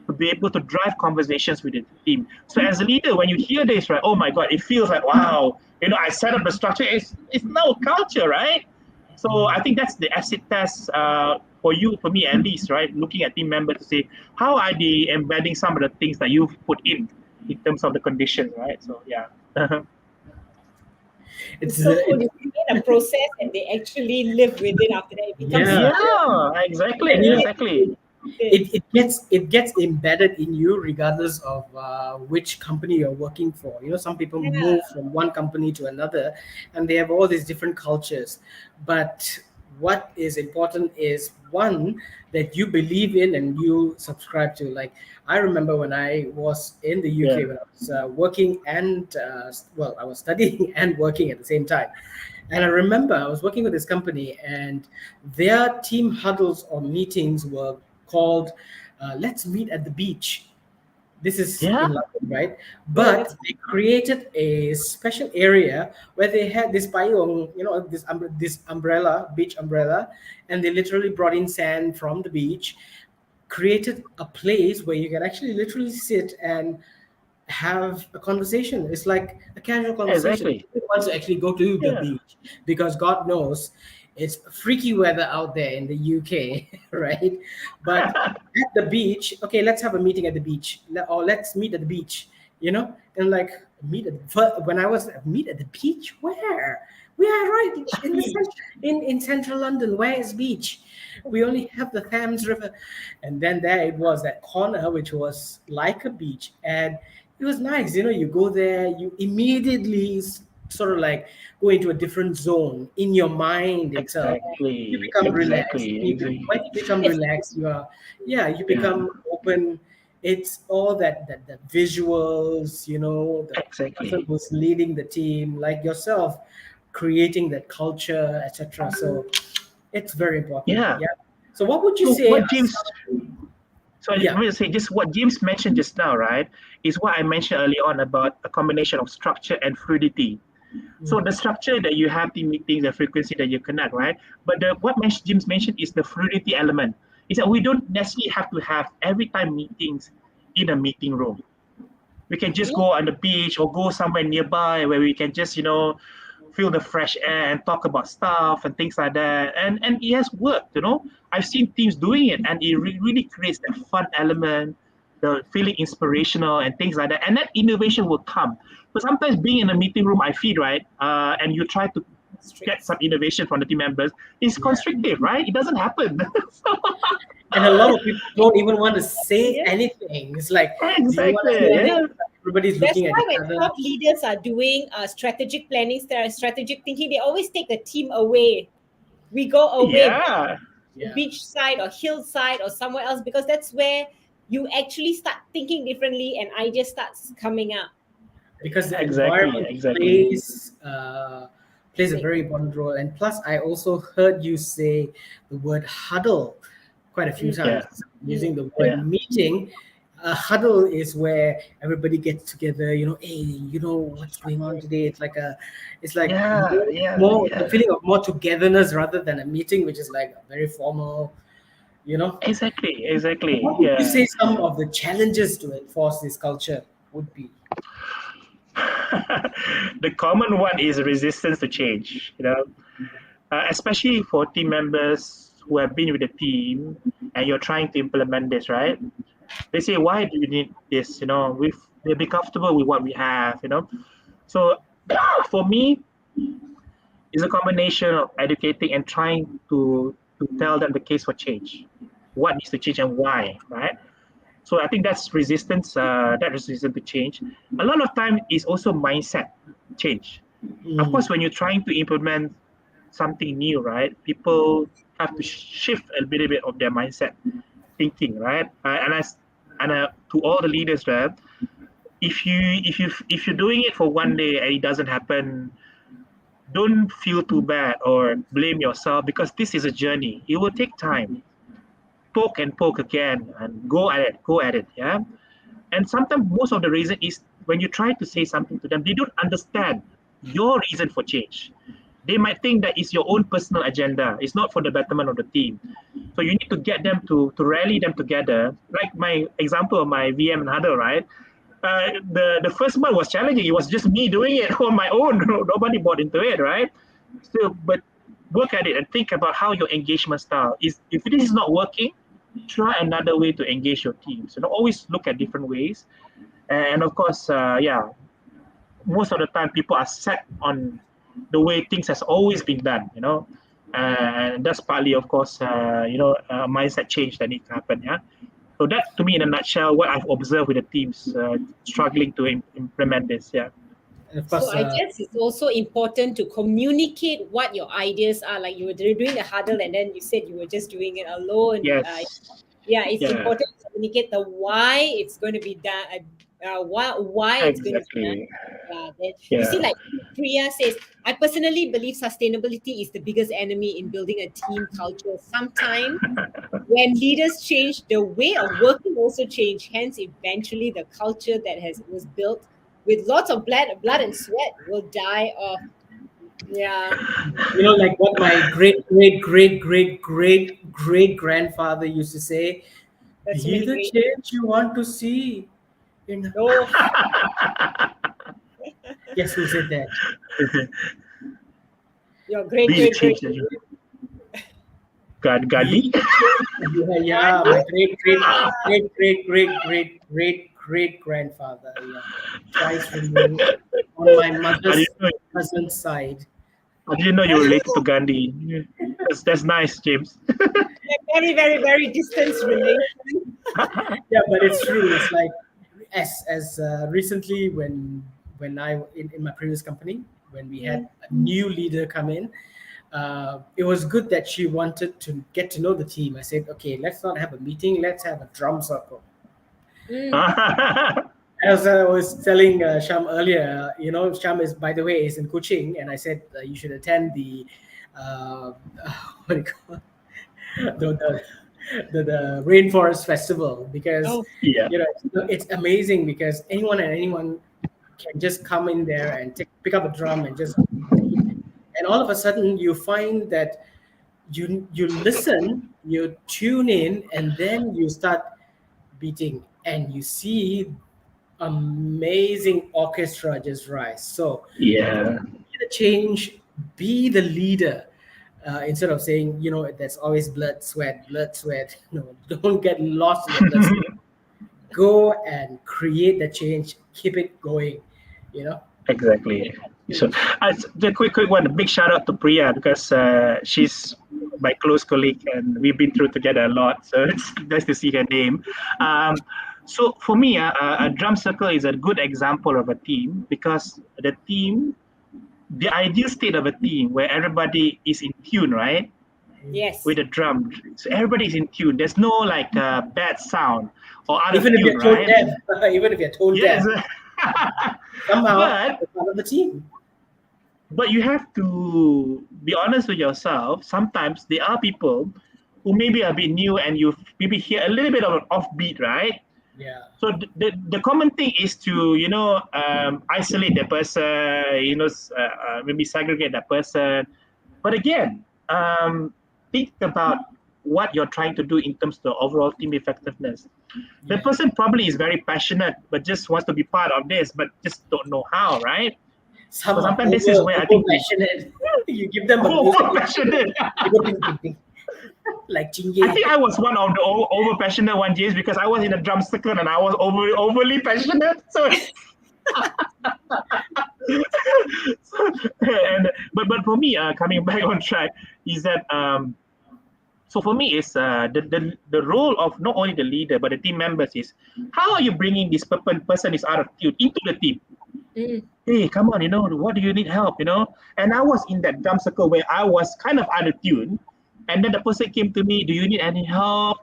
to be able to drive conversations with the team. So as a leader, when you hear this, right, oh my God, it feels like, wow, I set up the structure. It's now a culture, right? So I think that's the acid test for you, for me at least, right? Looking at team members to say, how are they embedding some of the things that you've put in terms of the conditions, right? So, yeah. It's so cool. You create a process and they actually live with it after that. It becomes Exactly. It gets embedded in you regardless of which company you're working for. Some people move from one company to another and they have all these different cultures, but what is important is one that you believe in and you subscribe to. Like, I remember when I was in the UK, when I was working and I was studying and working at the same time. And I remember I was working with this company and their team huddles or meetings were called Let's Meet at the Beach. This is in London, right? But they created a special area where they had this payung, this umbrella, beach umbrella, and they literally brought in sand from the beach, created a place where you can actually literally sit and have a conversation. It's like a casual conversation. Exactly. Nobody wants to actually go to the beach because God knows it's freaky weather out there in the UK, right? But at the beach, okay, let's have a meeting at the beach, or let's meet at the beach, and like when I was meet at the beach, where? We are right in central London. Where is beach? We only have the Thames River, and then there it was, that corner which was like a beach, and it was nice. You go there, you immediately sort of like go into a different zone in your mind itself. You become relaxed. When you become relaxed, you become open. It's all that visuals, the person who's leading the team, like yourself, creating that culture, etc. So it's very important. So what would you say? So let me say just what James mentioned just now, right, is what I mentioned earlier on about a combination of structure and fluidity. So the structure that you have the meetings, the frequency that you connect, right? But what James mentioned is the fluidity element. Is that we don't necessarily have to have every time meetings in a meeting room. We can just go on the beach or go somewhere nearby where we can just, feel the fresh air and talk about stuff and things like that. And it has worked, you know. I've seen teams doing it, and it really creates that fun element, the feeling inspirational and things like that. And that innovation will come. But sometimes being in a meeting room, I feel right, and you try to get some innovation from the team members, it's Yeah. constrictive, right? It doesn't happen. So, And a lot of people don't even want to say Yeah. anything. It's like, do you want to say exactly. anything? Yeah. Everybody's That's looking at why each when other. top leaders are doing strategic planning, strategic thinking, they always take the team away. We go away, Yeah. Yeah. beach side or hillside or somewhere else, because that's where you actually start thinking differently and ideas starts coming up. Because the Exactly. environment Exactly. plays a very important role. And plus, I also heard you say the word huddle quite a few Mm, times, Yeah. using the word Yeah. meeting. A huddle is where everybody gets together. Hey, what's going on today? It's like Yeah. Yeah. more the Yeah. feeling of more togetherness rather than a meeting, which is like very formal. You know, Exactly. Exactly. what would you Yeah. say some of the challenges to enforce this culture would be? The common one is resistance to change, you know, especially for team members who have been with the team and you're trying to implement this, right? They say, why do you need this? You know, they'll be comfortable with what we have, you know. So for me, it's a combination of educating and trying to tell them the case for change, what needs to change and why, right? So I think that's resistance, that resistance to change. A lot of time is also mindset change. Of Mm. course, when you're trying to implement something new, right, people have to shift a little bit of their mindset thinking, right? And to all the leaders, right, if you're doing it for one day and it doesn't happen, don't feel too bad or blame yourself because this is a journey. It will take time. Poke and poke again and go at it, yeah. And sometimes most of the reason is when you try to say something to them, they don't understand your reason for change. They might think that it's your own personal agenda. It's not for the betterment of the team. So you need to get them to rally them together. Like my example of my VM and huddle, right? The first month was challenging. It was just me doing it on my own. Nobody bought into it, right? Still, but work at it and think about how your engagement style is. If this is not working, try another way to engage your team. So always look at different ways. And of course, yeah, most of the time people are set on the way things has always been done, you know. And that's partly, of course, mindset change that needs to happen. Yeah. So that, to me, in a nutshell, what I've observed with the teams struggling to implement this. Yeah. And of So course, I guess it's also important to communicate what your ideas are. Like you were doing the huddle, and then you said you were just doing it alone. Yes. Yeah, it's Yeah. important to communicate the why it's going to be done. Why it's going to be done. Exactly. Yeah, then you see, Yeah. like Priya says, I personally believe sustainability is the biggest enemy in building a team culture. Sometimes when leaders change, the way of working also change. Hence, eventually, the culture that was built with lots of blood and sweat will die off. Yeah, like what my great great great great great great grandfather used to say: that's so "Be many the great. change you want to see." In Oh, Guess who said that? your great, Be the great, great. change. Be Gandhi. the change. Yeah, yeah, my great great great great great great great great grandfather. Yeah, twice removed on my I didn't mother's know. cousin's side. I didn't know you were related to Gandhi. Yeah. That's nice, James. Very, very, very distant relation. Yeah, but it's true. It's like as recently when I in my previous company, when we had Mm, a new leader come in, it was good that she wanted to get to know the team. I said, okay, let's not have a meeting, let's have a drum circle. mm. As I was telling Sham earlier, Sham is, by the way, is in Kuching, and I said you should attend the uh, what do you call it? The rainforest festival, because Oh, Yeah. it's amazing, because anyone and anyone can just come in there and pick up a drum and just beat. And all of a sudden you find that you listen, you tune in, and then you start beating, and you see amazing orchestra just rise. So Yeah. the change, be the leader. Instead of saying, there's always blood, sweat, blood, sweat. No, don't get lost in the blood. Sweat. Go and create the change. Keep it going. Exactly. So, the quick one. A big shout out to Priya because she's my close colleague and we've been through together a lot. So it's nice to see her name. So for me, a drum circle is a good example of a team because the ideal state of a team where everybody is in tune, right? Yes. With the drum, so everybody is in tune. There's no like bad sound or out Even of if you're tune, tone right? deaf, even if you're tone Yes. deaf, somehow But you're part of the team. But you have to be honest with yourself. Sometimes there are people who maybe are a bit new and you maybe hear a little bit of an offbeat, right? Yeah. So the common thing is to isolate that person, maybe segregate that person. But again, think about what you're trying to do in terms of the overall team effectiveness. The Yeah. person probably is very passionate, but just wants to be part of this, but just don't know how, right? Some So are sometimes this is where I think passionate. You give them a music, over passionate. they go ding, ding, ding. Like I Chingy. think I was one of the over passionate one, James, because I was in a drum circle and I was overly passionate. So, but for me, coming back on track is that so for me is the role of not only the leader but the team members is how are you bringing this person is out of tune into the team. Hey, come on, what do you need help, And I was in that drum circle where I was kind of out of tune. And then the person came to me, do you need any help?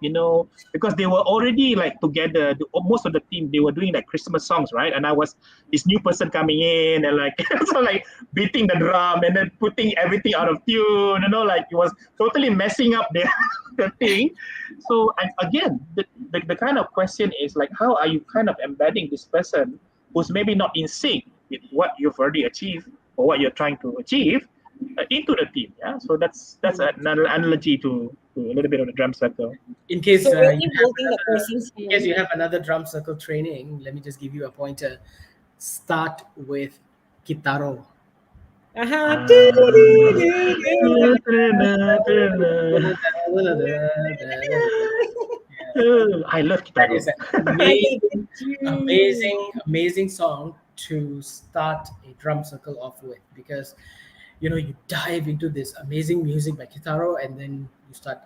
Because they were already like together, most of the team, they were doing like Christmas songs, right? And I was this new person coming in and like, so like beating the drum and then putting everything out of tune, like it was totally messing up the thing. So again, the kind of question is like, how are you kind of embedding this person who's maybe not in sync with what you've already achieved or what you're trying to achieve into the team. Yeah, so that's another analogy to a little bit of the drum circle. In case So really you holding the person's in case you have another drum circle training, let me just give you a pointer. Start with Kitaro. I love That guitar. is an I amazing, amazing, amazing song to start a drum circle off with because you dive into this amazing music by Kitaro and then you start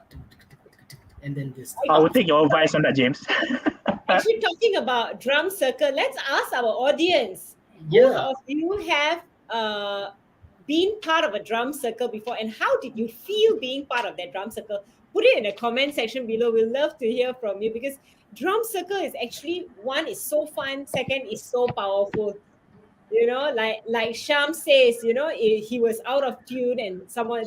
and then this. I will take your advice on that, James. Actually, talking about drum circle, let's ask our audience. Who Yeah. of you have been part of a drum circle before, and how did you feel being part of that drum circle? Put it in the comment section below. We'll love to hear from you because drum circle is actually one is so fun, second is so powerful. Like Sham says, he was out of tune, and someone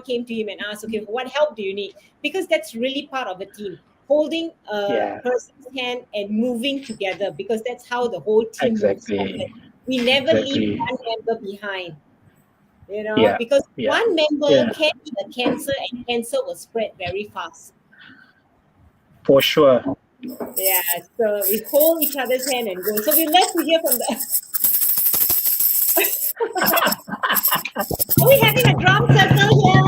came to him and asked, "Okay, what help do you need?" Because that's really part of a team, holding a Yeah. person's hand and moving together. Because that's how the whole team moves Exactly. forward. We never leave Exactly. one member behind. Yeah. Because Yeah. one member Yeah. can be a cancer, and cancer will spread very fast. For sure. Yeah, so we hold each other's hand and go. So we love to hear from the. Are we having a drum circle here?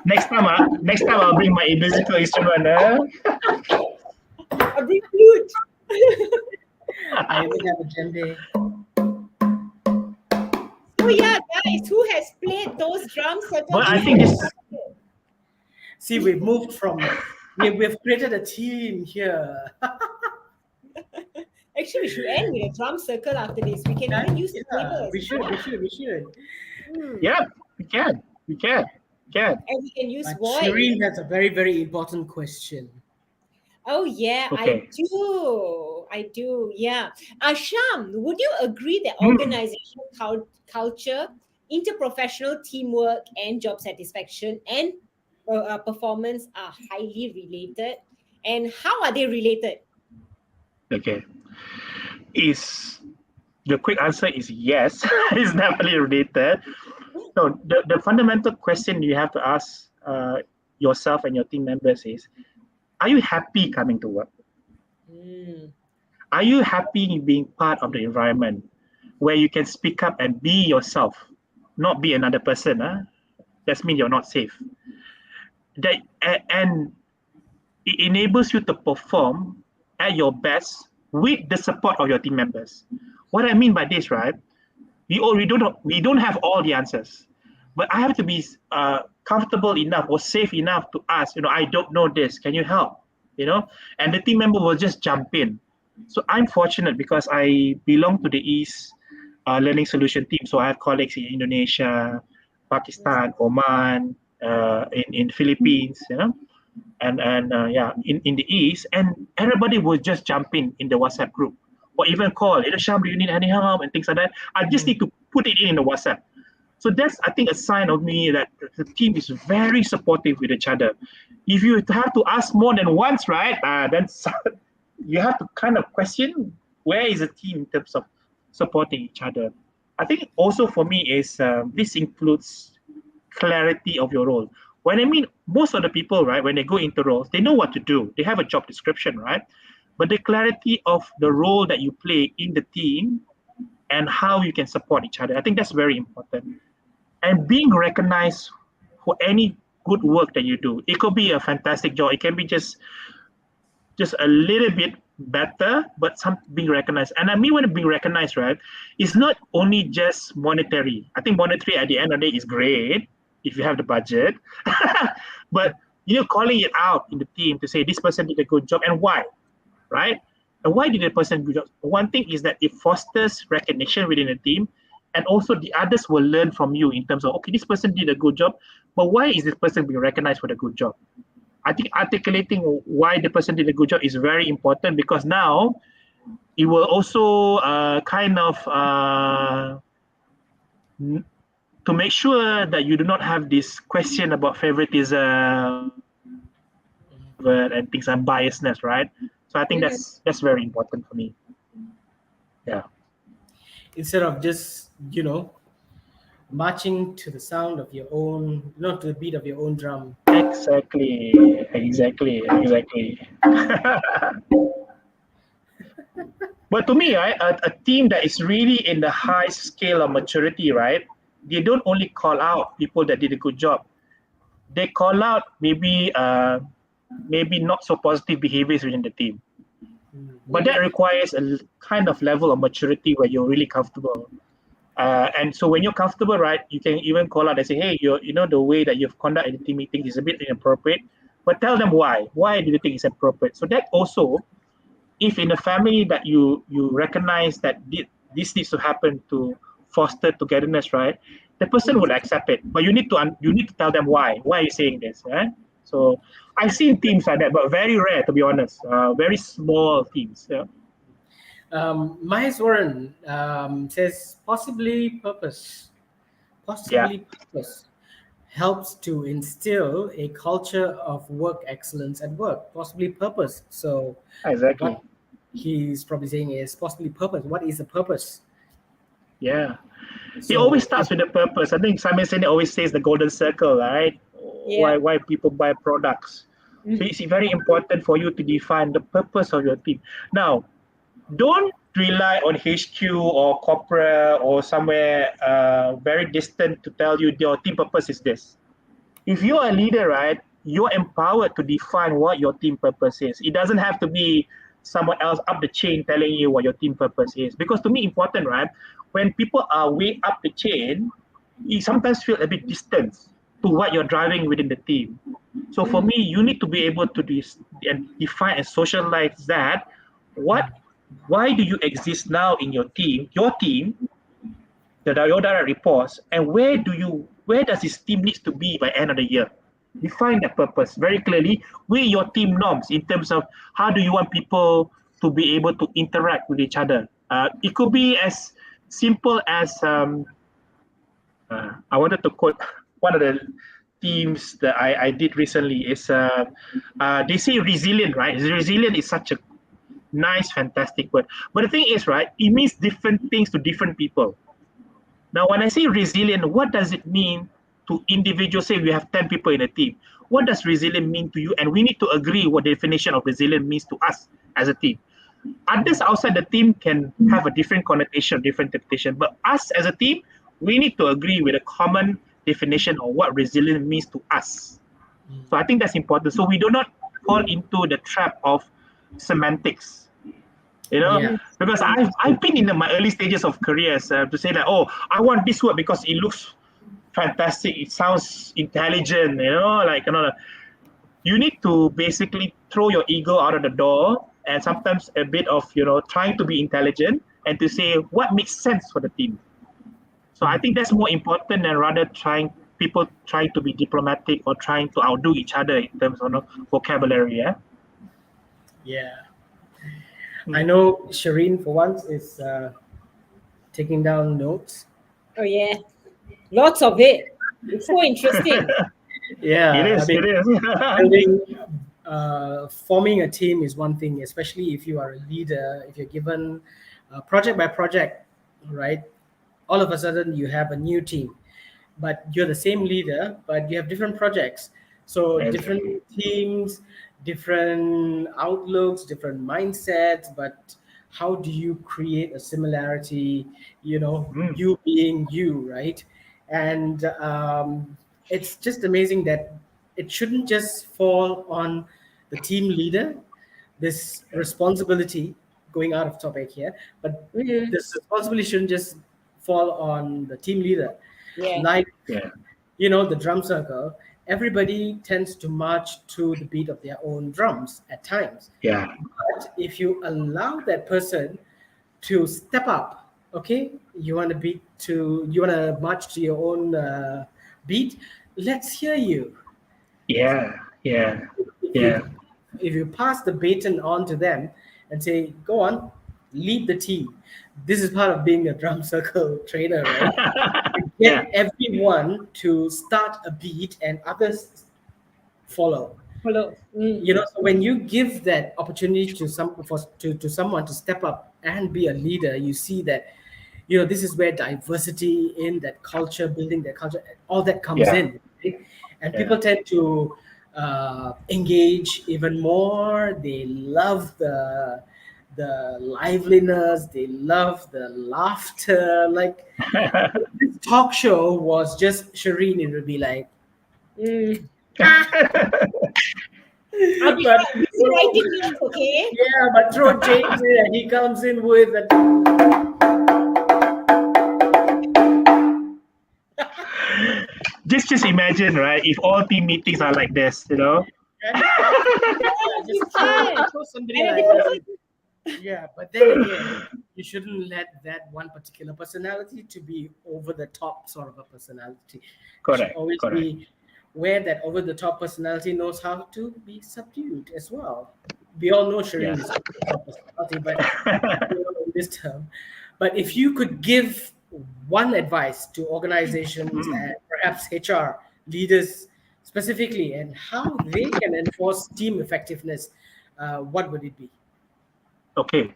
Next time I'll bring my musical instrument. A big flute. I even have a djembe. So yeah, guys, who has played those drum circles? But I think this. See, we've moved from we've created a team here. Actually, we should end with a drum circle after this. We can even use the table. We should. Yeah, we can. And we can use But voice. Shireen, that's a very, very important question. Oh yeah, Okay. I do. Yeah. Asham, would you agree that organizational culture, interprofessional teamwork, and job satisfaction and performance are highly related? And how are they related? Okay. The quick answer is yes. It's definitely related. So the fundamental question you have to ask yourself and your team members is, are you happy coming to work? Mm. Are you happy being part of the environment? where you can speak up and be yourself, not be another person. That means you're not safe. And it enables you to perform at your best with the support of your team members. What I mean by this, right? We don't have all the answers, but I have to be comfortable enough or safe enough to ask. I don't know this. Can you help? And the team member will just jump in. So I'm fortunate because I belong to the East Learning Solution team. So I have colleagues in Indonesia, Pakistan, Oman, in Philippines, and in the East, and everybody will just jump in the WhatsApp group, or even call, Sham, do you need any help, and things like that. I just need to put it in the WhatsApp. So that's, I think, a sign of me that the team is very supportive with each other. If you have to ask more than once, right, then you have to kind of question where is the team in terms of supporting each other. I think also for me is this includes clarity of your role. When I mean most of the people, right, when they go into roles, they know what to do. They have a job description, right? But the clarity of the role that you play in the team and how you can support each other, I think that's very important. And being recognized for any good work that you do. It could be a fantastic job. It can be just a little bit better, but some being recognized. And I mean when being recognized, right, it's not only just monetary. I think monetary at the end of the day is great if you have the budget. But calling it out in the team to say this person did a good job and why, right? And why did the person do good job? One thing is that it fosters recognition within the team, and also the others will learn from you in terms of, okay, this person did a good job, but why is this person being recognized for the good job? I think articulating why the person did a good job is very important, because now it will also to make sure that you do not have this question about favoritism and things and biasness, right? So I think that's very important for me. Yeah. Instead of just marching to the sound of your own, not to the beat of your own drum. Exactly. But to me, right, a team that is really in the high scale of maturity, right, they don't only call out people that did a good job. They call out maybe not so positive behaviors within the team. But that requires a kind of level of maturity where you're really comfortable. And so when you're comfortable, right, you can even call out and say, hey, the way that you've conducted the team meetings is a bit inappropriate, but tell them why. Why do you think it's appropriate? So that also, if in a family that you recognize that this needs to happen to foster togetherness, right, the person would accept it. But you need to tell them why. Why are you saying this? Right? So I've seen teams like that, but very rare, to be honest. Very small teams. Yeah. Mahesh Warren says possibly purpose helps to instill a culture of work excellence at work. Possibly purpose. So exactly. What he's probably saying is possibly purpose. What is the purpose? Yeah. So, it always starts with the purpose. I think Simon Sinek always says the golden circle, right? Yeah. Why people buy products. So it's very important for you to define the purpose of your team. Now, don't rely on HQ or corporate or somewhere very distant to tell you your team purpose is this. If you're a leader, right, you're empowered to define what your team purpose is. It doesn't have to be someone else up the chain telling you what your team purpose is. Because to me, important, right, when people are way up the chain, you sometimes feel a bit distant to what you're driving within the team. So for me, you need to be able to define and socialize that. Why do you exist now in your team, your direct reports, and where does this team needs to be by end of the year? Define that purpose very clearly with your team norms in terms of how do you want people to be able to interact with each other. It could be as simple as I wanted to quote one of the teams that I did recently is they say resilient, right? Resilient is such a nice, fantastic word. But the thing is, right, it means different things to different people. Now, when I say resilient, what does it mean to individuals? Say we have 10 people in a team. What does resilient mean to you? And we need to agree what the definition of resilient means to us as a team. Others outside the team can have a different connotation, different interpretation. But us as a team, we need to agree with a common definition of what resilience means to us. So I think that's important. So we do not fall into the trap of semantics. Yeah. Because I've been in my early stages of careers to say that, oh, I want this word because it looks fantastic, it sounds intelligent, you need to basically throw your ego out of the door, and sometimes a bit of trying to be intelligent and to say what makes sense for the team. So I think that's more important than rather people trying to be diplomatic or trying to outdo each other in terms of vocabulary. Yeah. I know Shireen, for once, is taking down notes. Oh yeah, lots of it. It's so interesting. Yeah, It is. building, forming a team is one thing, especially if you are a leader. If you're given project by project, right? All of a sudden, you have a new team, but you're the same leader, but you have different projects. So different Exactly. teams, different outlooks, different mindsets. But how do you create a similarity? You being you, right? And it's just amazing that it shouldn't just fall on the team leader, this responsibility, going out of topic here, but Mhm. this responsibility shouldn't just fall on the team leader. Yeah. Like, Yeah. the drum circle, everybody tends to march to the beat of their own drums at times. Yeah. But if you allow that person to step up, okay, you want to march to your own beat, let's hear you. Yeah. Yeah. If Yeah. you pass the baton on to them and say, go on, lead the team. This is part of being a drum circle trainer, right? You Yeah. get everyone to start a beat and others follow. Follow. So when you give that opportunity to someone to step up and be a leader, you see that this is where diversity in that culture, building that culture, all that comes Yeah. in, right? And Yeah. people tend to engage even more. They love the liveliness, they love the laughter. Like, if this talk show was just Shireen, it would be like, Mm. I'll be but busy writing notes, okay? yeah, but throw James in and he comes in with a just imagine, right? If all team meetings are like this, yeah, Yes, just you can. throw somebody And like then that. Yeah, but then again, you shouldn't let that one particular personality to be over the top sort of a personality. It should Correct. always Correct. be where that over the top personality knows how to be subdued as well. We all know Yeah. Shireen is over the top personality, but in this term. But if you could give one advice to organizations and perhaps HR leaders specifically, and how they can enforce team effectiveness, what would it be? Okay.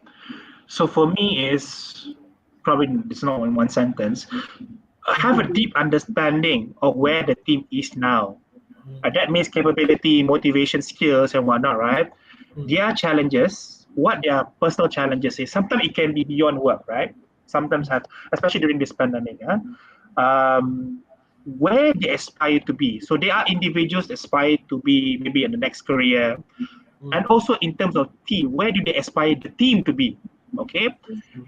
So for me is probably it's not in one sentence. Have a deep understanding of where the team is now. That means capability, motivation, skills, and whatnot, right? Their challenges, what their personal challenges is. Sometimes it can be beyond work, right? Sometimes especially during this pandemic, where they aspire to be. So they are individuals aspire to be maybe in the next career, and also in terms of team, where do they aspire the team to be? Okay.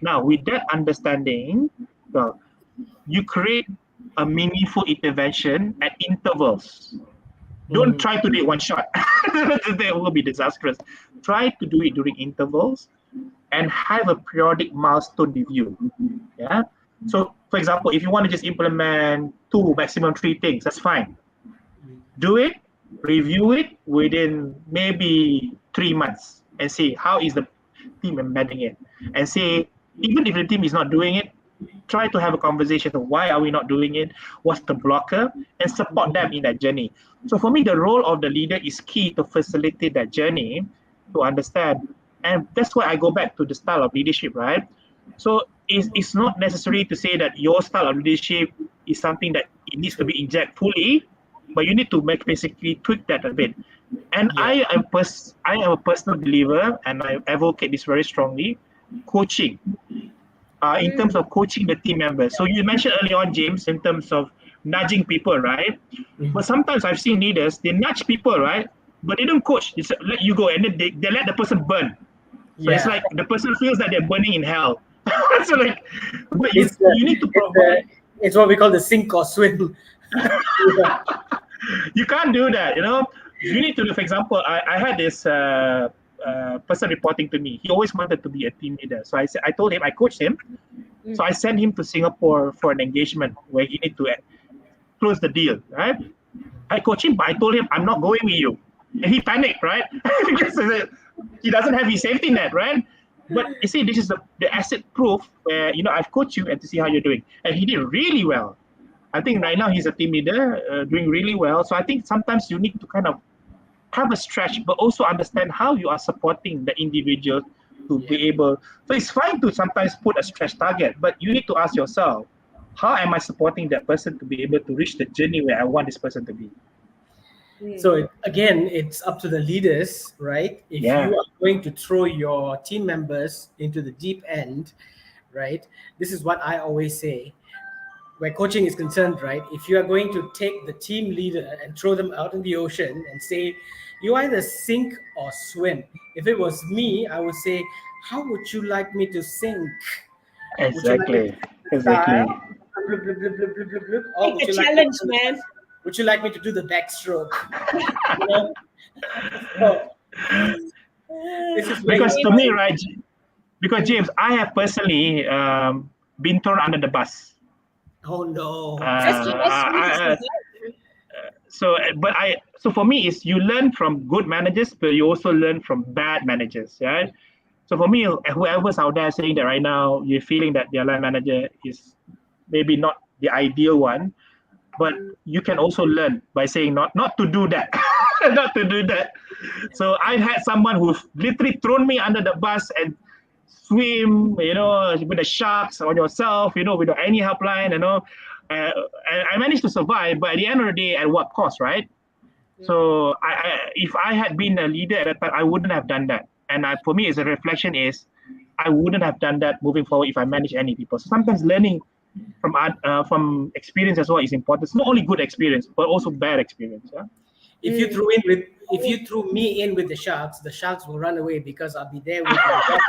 Now with that understanding, well, you create a meaningful intervention at intervals. Don't try to do it one shot. That will be disastrous. Try to do it during intervals and have a periodic milestone review. Yeah. So, for example, if you want to just implement 2, maximum 3 things, that's fine. Do it, review it within maybe 3 months and see how is the team embedding it. And say, even if the team is not doing it, try to have a conversation of why are we not doing it, what's the blocker, and support them in that journey. So for me, the role of the leader is key to facilitate that journey, to understand. And that's why I go back to the style of leadership, right? So it's not necessary to say that your style of leadership is something that it needs to be injected fully. but you need to basically tweak that a bit. And Yeah. I am a personal believer, and I advocate this very strongly. Coaching, in terms of coaching the team members. So you mentioned early on, James, in terms of nudging people, right? But sometimes I've seen leaders, they nudge people, right? But they don't coach. It's let you go, and then they let the person burn. So it's Yeah. like the person feels that they're burning in hell. So like, but It's you need to provide. it's what we call the sink or swim. Yeah. You can't do that. You need to. For example, I had this person reporting to me. He always wanted to be a team leader. So I told him, I coached him. So I sent him to Singapore for an engagement where he need to close the deal, right? I coached him, but I told him I'm not going with you, and he panicked, right? Because he doesn't have his safety net, right? But you see, this is the asset proof where I've coached you and to see how you're doing, and he did really well. I think right now he's a team leader, doing really well. So I think sometimes you need to kind of have a stretch, but also understand how you are supporting the individual to Yeah. be able. So it's fine to sometimes put a stretch target, but you need to ask yourself, how am I supporting that person to be able to reach the journey where I want this person to be? So again, it's up to the leaders, right? If Yeah, you are going to throw your team members into the deep end, right? This is what I always say. Where coaching is concerned, right? If you are going to take the team leader and throw them out in the ocean and say, you either sink or swim. If it was me, I would say, how would you like me to sink? Would you like me to exactly, do the style? exactly. Blub, blub, blub, blub, blub, blub, blub, or Take would the you like me to challenge, do man. would you like me to do the backstroke? You know? So this is where Because you to me, find, right, because James, I have personally been thrown under the bus. oh no. As I, so for me is you learn from good managers, but you also learn from bad managers, right? So for me, whoever's out there saying that right now, you're feeling that their line manager is maybe not the ideal one, but you can also learn by saying not to do that, not to do that. So I had someone who literally thrown me under the bus and swim, with the sharks on yourself, without any helpline, and I managed to survive. But at the end of the day, at what cost, right? So if I had been a leader at that time, I wouldn't have done that. And for me, as a reflection is, I wouldn't have done that moving forward if I manage any people. So sometimes learning from experience as well is important. It's not only good experience, but also bad experience. Yeah? If you threw me in with the sharks will run away because I'll be there with my dog.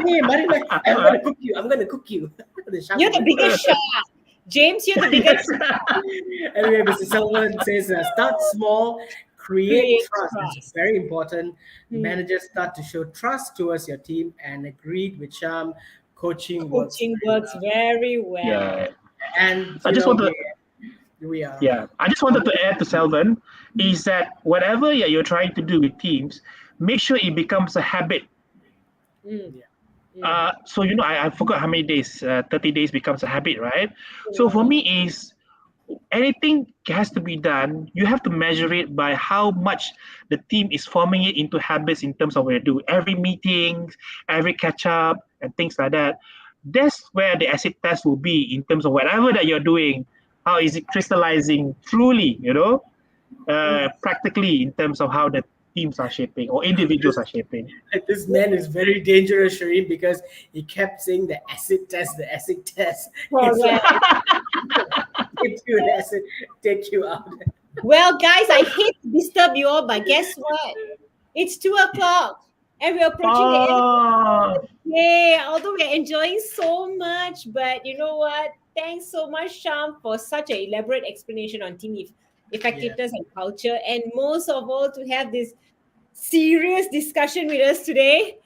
Hey, Marina, I'm gonna cook you. I'm gonna cook you. The shark You're will the run biggest shark. James, you're the biggest Anyway, Mr. Selvan says, start small, create create trust. This is trust. very important. Managers start to show trust towards your team and agreed with Sham. Coaching works Coaching very works well. very well. Yeah. And, So I just want to we are. Yeah, I just wanted to add to Selvin is that whatever you're trying to do with teams, make sure it becomes a habit. Mm. So I forgot how many days. 30 days becomes a habit, right? So for me is anything has to be done. You have to measure it by how much the team is forming it into habits in terms of what you do. Every meeting, every catch up, and things like that. That's where the acid test will be in terms of whatever that you're doing. How is it crystallizing truly? Practically in terms of how the teams are shaping or individuals This, are shaping. this man is very dangerous, Sharif, because he kept saying the acid test, the acid test. It's like Correct. take you an acid, take you out. Well, guys, I hate to disturb you all, but guess what? It's 2 o'clock and we're approaching the end of Oh, the day. Although we're enjoying so much, but you know what? Thanks so much, Sham, for such an elaborate explanation on team Yeah. effectiveness and culture. And most of all, to have this serious discussion with us today.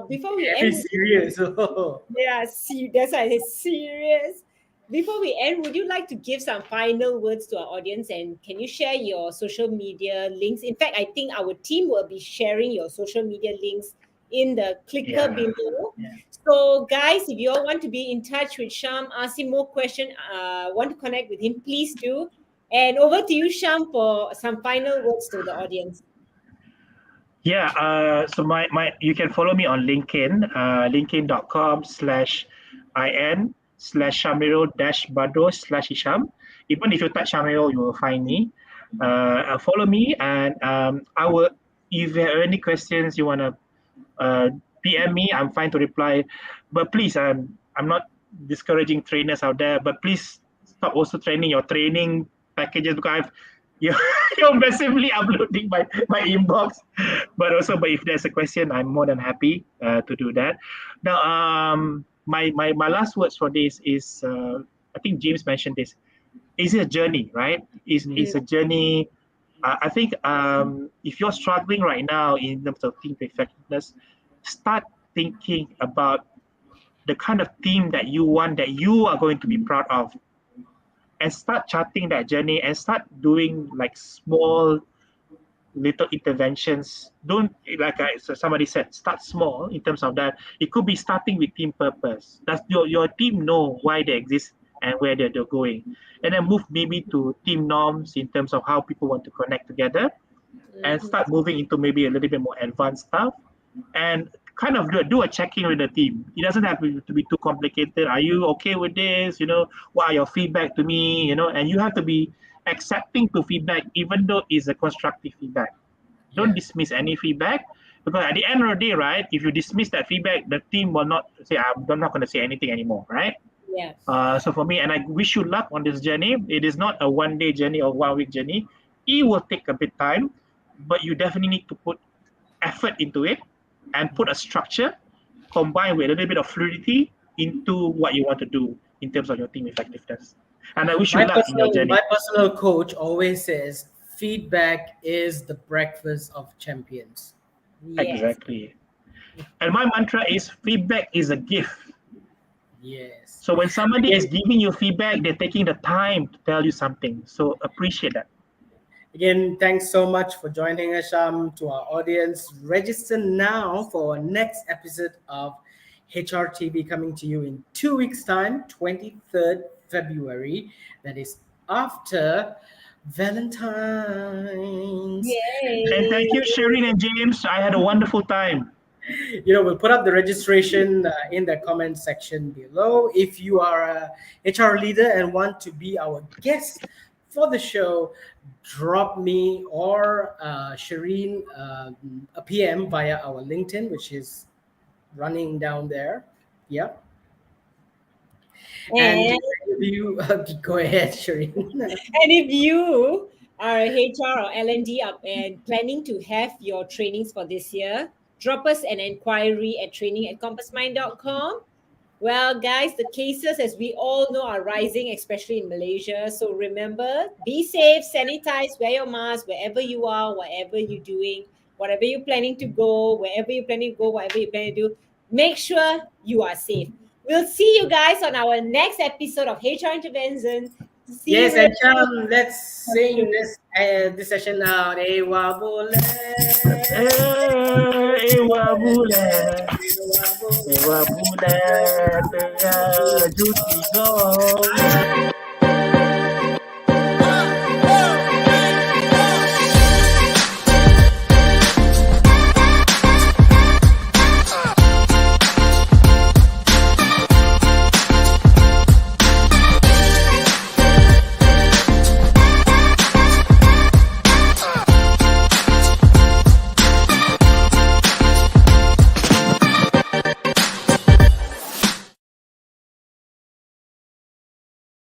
Before we Very end, serious. yeah, that's why I say serious. Before we end, would you like to give some final words to our audience and can you share your social media links? In fact, I think our team will be sharing your social media links in the clicker yeah. below. So, guys, if you all want to be in touch with Sham, ask him more questions, want to connect with him, please do. And over to you, Sham, for some final words to the audience. Yeah, so my you can follow me on LinkedIn, linkedin.com/in/Shamiro-Badro/Isham. Even if you type Shamiro, you will find me. follow me, and I will. If you have any questions you wanna PM me, I'm fine to reply. But please, I'm not discouraging trainers out there, but please stop also training your training packages because you're, you're massively uploading my inbox. But if there's a question, I'm more than happy to do that. Now, my last words for this is I think James mentioned this. Is it a journey, right? Is a journey. I think if you're struggling right now in terms of team effectiveness, start thinking about the kind of team that you want, that you are going to be proud of, and start charting that journey and start doing like small little interventions. Don't, so somebody said, start small in terms of that. It could be starting with team purpose. Does your team know why they exist and where they're going? And then move maybe to team norms in terms of how people want to connect together, and start moving into maybe a little bit more advanced stuff, and kind of do a check-in with the team. It doesn't have to be too complicated. Are you okay with this? What are your feedback to me? And you have to be accepting to feedback, even though it's a constructive feedback. Don't dismiss any feedback, because at the end of the day, right, if you dismiss that feedback, the team will not say, I'm not going to say anything anymore, right? Yes. So for me, and I wish you luck on this journey. It is not a one-day journey or one-week journey. It will take a bit time, but you definitely need to put effort into it and put a structure combined with a little bit of fluidity into what you want to do in terms of your team effectiveness. And I wish you luck in your journey. My personal coach always says feedback is the breakfast of champions. Yes. Exactly. And my mantra is feedback is a gift. Yes. So when somebody is giving you feedback, they're taking the time to tell you something. So appreciate that. Again, thanks so much for joining us, to our audience. Register now for our next episode of HRTV, coming to you in 2 weeks' time, 23rd February. That is after Valentine's. Yay. And thank you, Shireen and James. I had a wonderful time. We'll put up the registration in the comment section below. If you are a HR leader and want to be our guest for the show, drop me or Shireen a PM via our LinkedIn, which is running down there. Yeah. And if you go ahead, Shireen. And if you are a HR or L&D up and planning to have your trainings for this year, drop us an inquiry at training@compassmind.com. Well, guys, the cases, as we all know, are rising, especially in Malaysia. So remember, be safe, sanitize, wear your mask wherever you are, whatever you're doing, whatever you're planning to go, wherever you're planning to go, whatever you plan to do. Make sure you are safe. We'll see you guys on our next episode of HR Intervention. Yes, and let's sing this session now. Ewa bule, ewa bule, ewa bule, juti go.